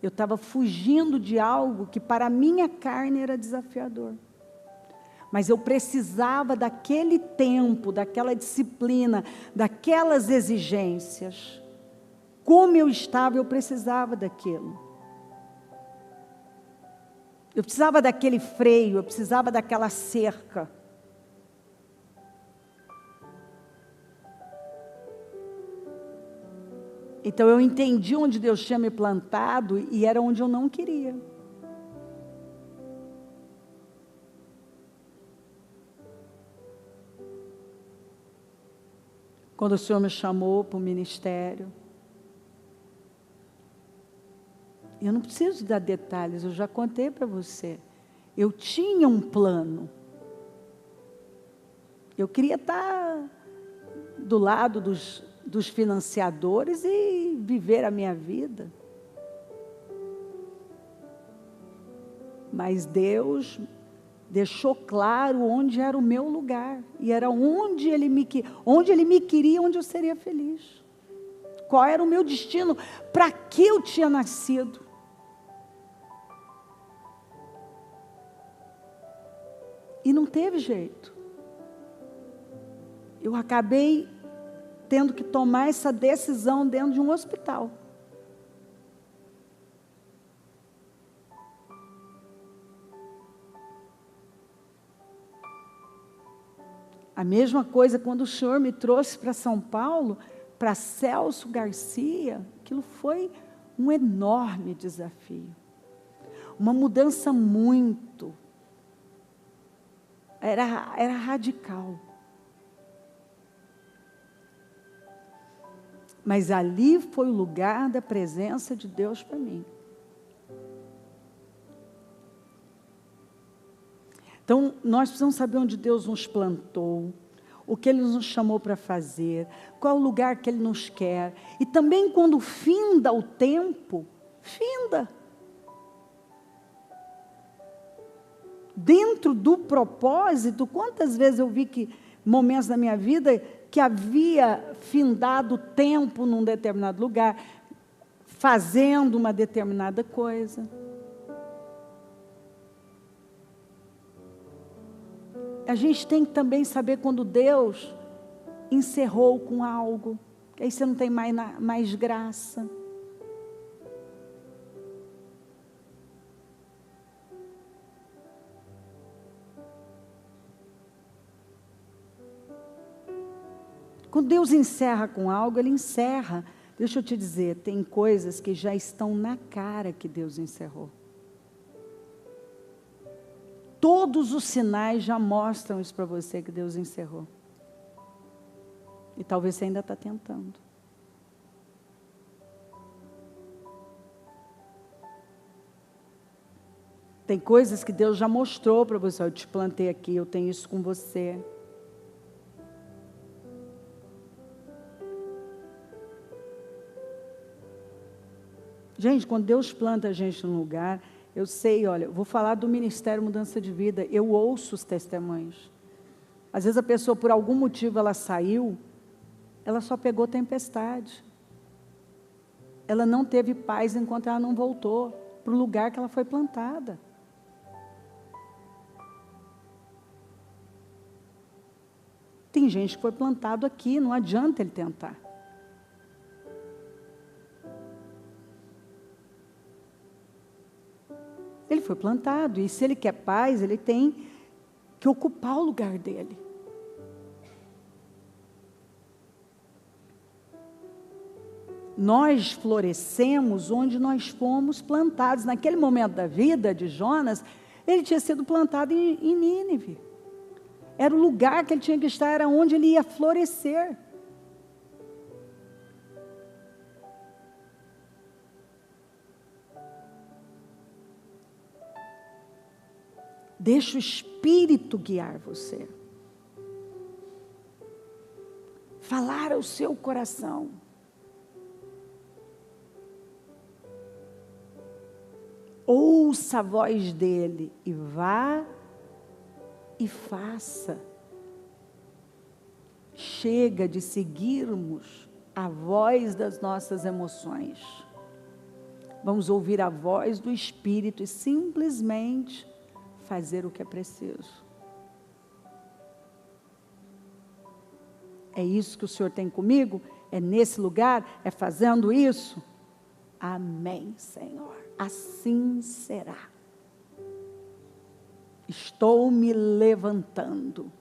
Speaker 1: Eu estava fugindo de algo que para a minha carne era desafiador. Mas eu precisava daquele tempo, daquela disciplina, daquelas exigências. Como eu estava, eu precisava daquilo. Eu precisava daquele freio, eu precisava daquela cerca. Então eu entendi onde Deus tinha me plantado e era onde eu não queria. Quando o Senhor me chamou para o ministério, eu não preciso dar detalhes, eu já contei para você. Eu tinha um plano. Eu queria estar do lado dos financiadores e viver a minha vida. Mas Deus deixou claro onde era o meu lugar. E era onde Ele me queria, onde eu seria feliz. Qual era o meu destino, para que eu tinha nascido. E não teve jeito. Eu acabei tendo que tomar essa decisão dentro de um hospital. A mesma coisa quando o Senhor me trouxe para São Paulo, para Celso Garcia, aquilo foi um enorme desafio. Uma mudança era radical. Mas ali foi o lugar da presença de Deus para mim. Então, nós precisamos saber onde Deus nos plantou, o que Ele nos chamou para fazer, qual é o lugar que Ele nos quer. E também quando finda o tempo, finda. Dentro do propósito, quantas vezes eu vi que momentos da minha vida que havia findado tempo num determinado lugar, fazendo uma determinada coisa. A gente tem que também saber quando Deus encerrou com algo, que aí você não tem mais graça. Quando Deus encerra com algo, Ele encerra. Deixa eu te dizer, tem coisas que já estão na cara que Deus encerrou. Todos os sinais já mostram isso para você, que Deus encerrou. E talvez você ainda está tentando. Tem coisas que Deus já mostrou para você. Eu te plantei aqui, eu tenho isso com você. Gente, quando Deus planta a gente num lugar, eu sei, olha, eu vou falar do Ministério Mudança de Vida, eu ouço os testemunhos. Às vezes a pessoa, por algum motivo, ela saiu, ela só pegou tempestade. Ela não teve paz enquanto ela não voltou para o lugar que ela foi plantada. Tem gente que foi plantado aqui, não adianta ele tentar. Ele foi plantado, e se ele quer paz, ele tem que ocupar o lugar dele. Nós florescemos onde nós fomos plantados. Naquele momento da vida de Jonas, ele tinha sido plantado em Nínive. Era o lugar que ele tinha que estar, era onde ele ia florescer. Deixa o Espírito guiar você. Falar ao seu coração. Ouça a voz dele e vá e faça. Chega de seguirmos a voz das nossas emoções. Vamos ouvir a voz do Espírito e simplesmente fazer o que é preciso. É isso que o Senhor tem comigo? É nesse lugar? É fazendo isso? Amém, Senhor. Assim será. Estou me levantando.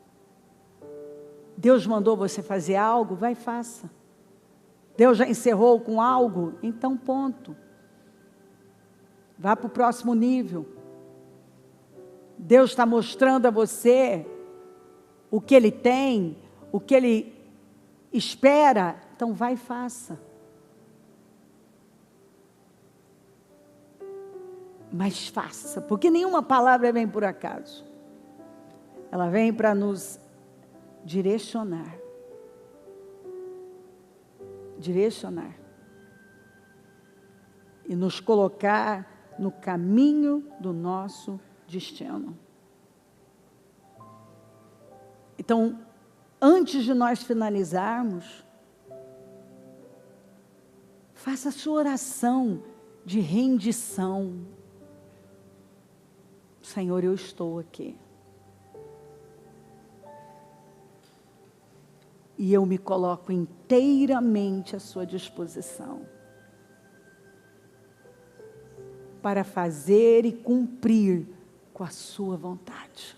Speaker 1: Deus mandou você fazer algo? Vai e faça. Deus já encerrou com algo? Então ponto. Vá para o próximo nível. Deus está mostrando a você o que Ele tem, o que Ele espera, então vai e faça. Mas faça, porque nenhuma palavra vem por acaso. Ela vem para nos direcionar. Direcionar. E nos colocar no caminho do nosso destino. Então, antes de nós finalizarmos, faça a sua oração de rendição. Senhor, eu estou aqui. E eu me coloco inteiramente à sua disposição. Para fazer e cumprir com a sua vontade.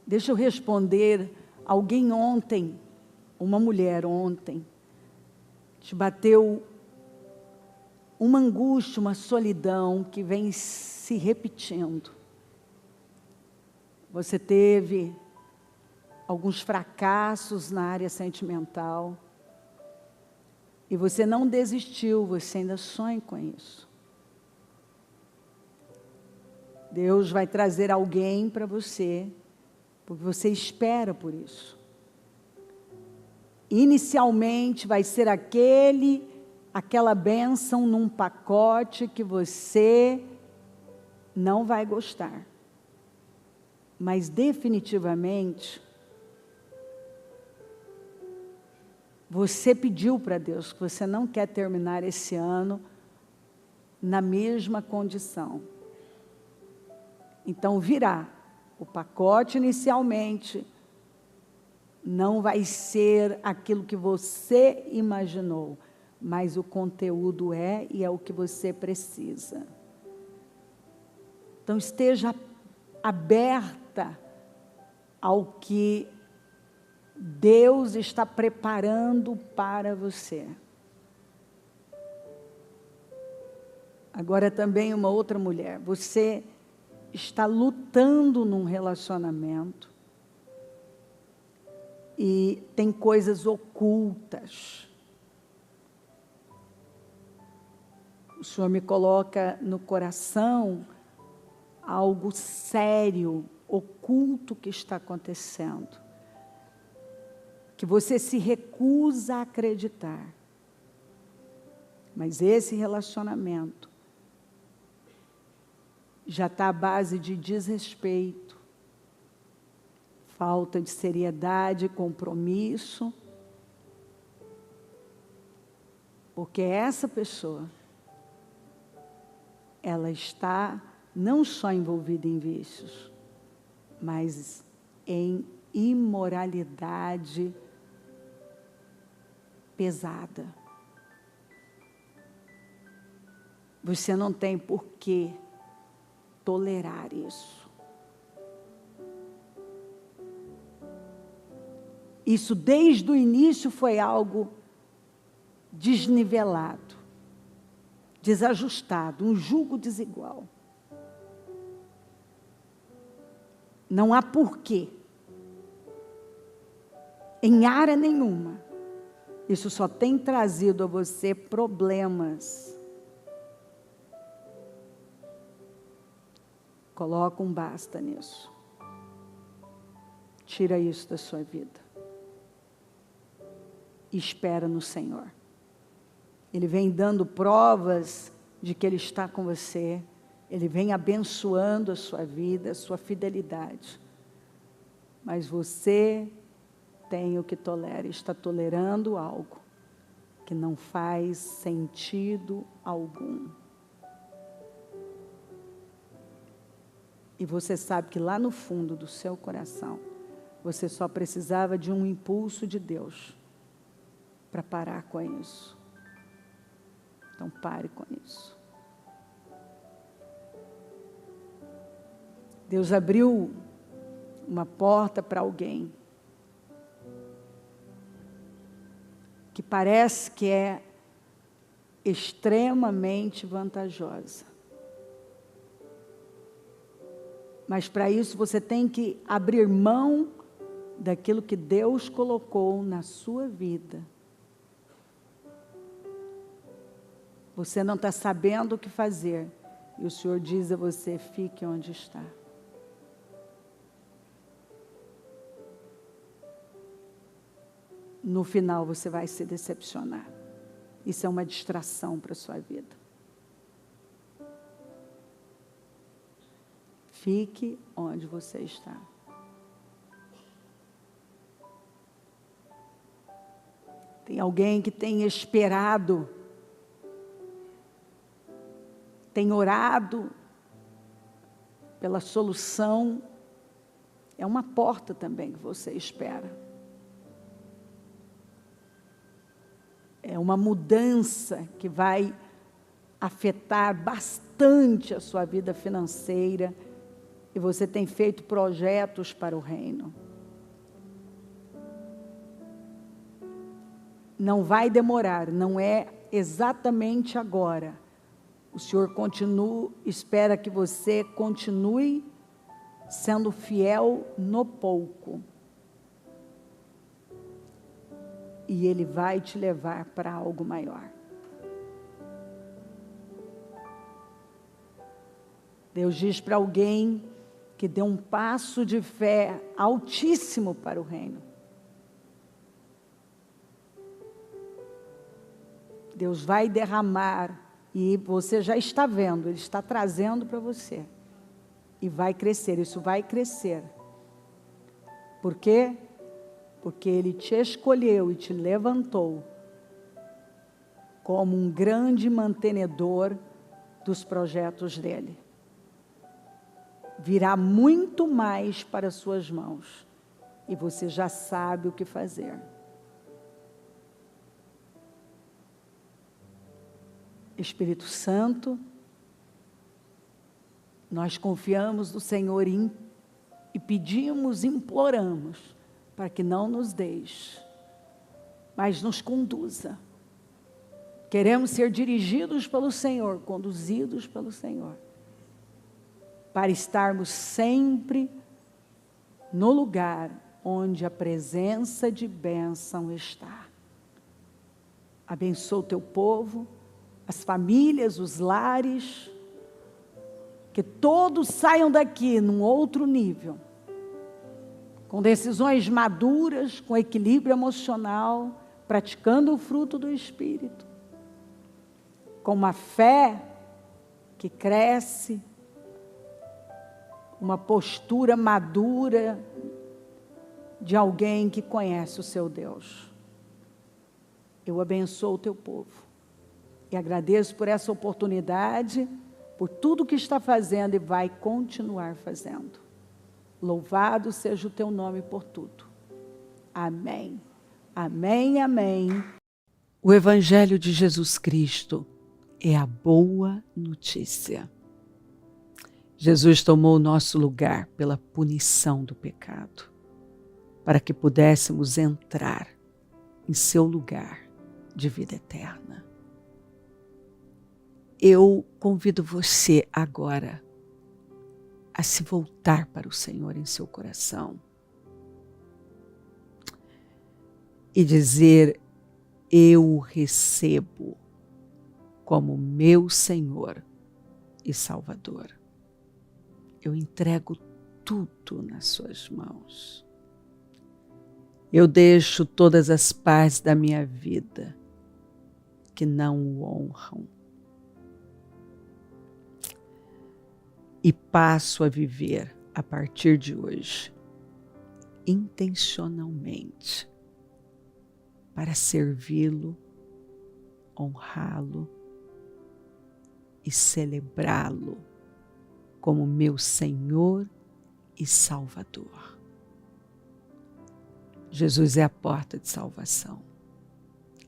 Speaker 1: Deixa eu responder. Alguém ontem, uma mulher ontem, te bateu uma angústia, uma solidão que vem se repetindo. Você teve alguns fracassos na área sentimental. E você não desistiu, você ainda sonha com isso. Deus vai trazer alguém para você, porque você espera por isso. Inicialmente vai ser aquela bênção num pacote que você não vai gostar. Mas definitivamente, você pediu para Deus que você não quer terminar esse ano na mesma condição. Então virá. O pacote inicialmente não vai ser aquilo que você imaginou, mas o conteúdo é e é o que você precisa. Então esteja aberta ao que Deus está preparando para você. Agora também uma outra mulher. Você está lutando num relacionamento e tem coisas ocultas. O Senhor me coloca no coração algo sério, oculto que está acontecendo. Que você se recusa a acreditar. Mas esse relacionamento já está à base de desrespeito, falta de seriedade, compromisso. Porque essa pessoa, ela está não só envolvida em vícios, mas em imoralidade pesada. Você não tem por que tolerar isso. Isso desde o início foi algo desnivelado, desajustado, um jugo desigual. Não há porquê, em área nenhuma. Isso só tem trazido a você problemas. Coloca um basta nisso. Tira isso da sua vida. E espera no Senhor. Ele vem dando provas de que Ele está com você. Ele vem abençoando a sua vida, a sua fidelidade. Mas você tem o que tolera. Está tolerando algo que não faz sentido algum. E você sabe que lá no fundo do seu coração, você só precisava de um impulso de Deus para parar com isso. Então pare com isso. Deus abriu uma porta para alguém que parece que é extremamente vantajosa. Mas para isso você tem que abrir mão daquilo que Deus colocou na sua vida. Você não está sabendo o que fazer. E o Senhor diz a você, fique onde está. No final você vai se decepcionar. Isso é uma distração para a sua vida. Fique onde você está. Tem alguém que tem esperado, tem orado pela solução. É uma porta também que você espera. É uma mudança que vai afetar bastante a sua vida financeira. E você tem feito projetos para o reino. Não vai demorar, não é exatamente agora. O Senhor espera que você continue sendo fiel no pouco. E Ele vai te levar para algo maior. Deus diz para alguém que dê um passo de fé altíssimo para o reino. Deus vai derramar, e você já está vendo, Ele está trazendo para você. E vai crescer, isso vai crescer. Por quê? Porque Ele te escolheu e te levantou como um grande mantenedor dos projetos dEle. Virá muito mais para suas mãos. E você já sabe o que fazer. Espírito Santo, nós confiamos no Senhor e pedimos, imploramos, para que não nos deixe, mas nos conduza. Queremos ser dirigidos pelo Senhor, conduzidos pelo Senhor, para estarmos sempre no lugar onde a presença de bênção está. Abençoa o teu povo, as famílias, os lares, que todos saiam daqui num outro nível, com decisões maduras, com equilíbrio emocional, praticando o fruto do Espírito, com uma fé que cresce, uma postura madura de alguém que conhece o seu Deus. Eu abençoo o teu povo e agradeço por essa oportunidade, por tudo que está fazendo e vai continuar fazendo. Louvado seja o teu nome por tudo. Amém. Amém, amém. O Evangelho de Jesus Cristo é a boa notícia. Jesus tomou o nosso lugar pela punição do pecado. para que pudéssemos entrar em seu lugar de vida eterna. Eu convido você agora a se voltar para o Senhor em seu coração e dizer: eu o recebo como meu Senhor e Salvador. Eu entrego tudo nas suas mãos. Eu deixo todas as partes da minha vida que não o honram e passo a viver a partir de hoje intencionalmente para servi-lo, honrá-lo e celebrá-lo como meu Senhor e Salvador. Jesus é a porta de salvação,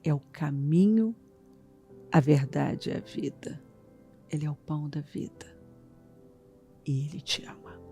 Speaker 1: é o caminho, a verdade e a vida. Ele é o pão da vida e Ele te ama.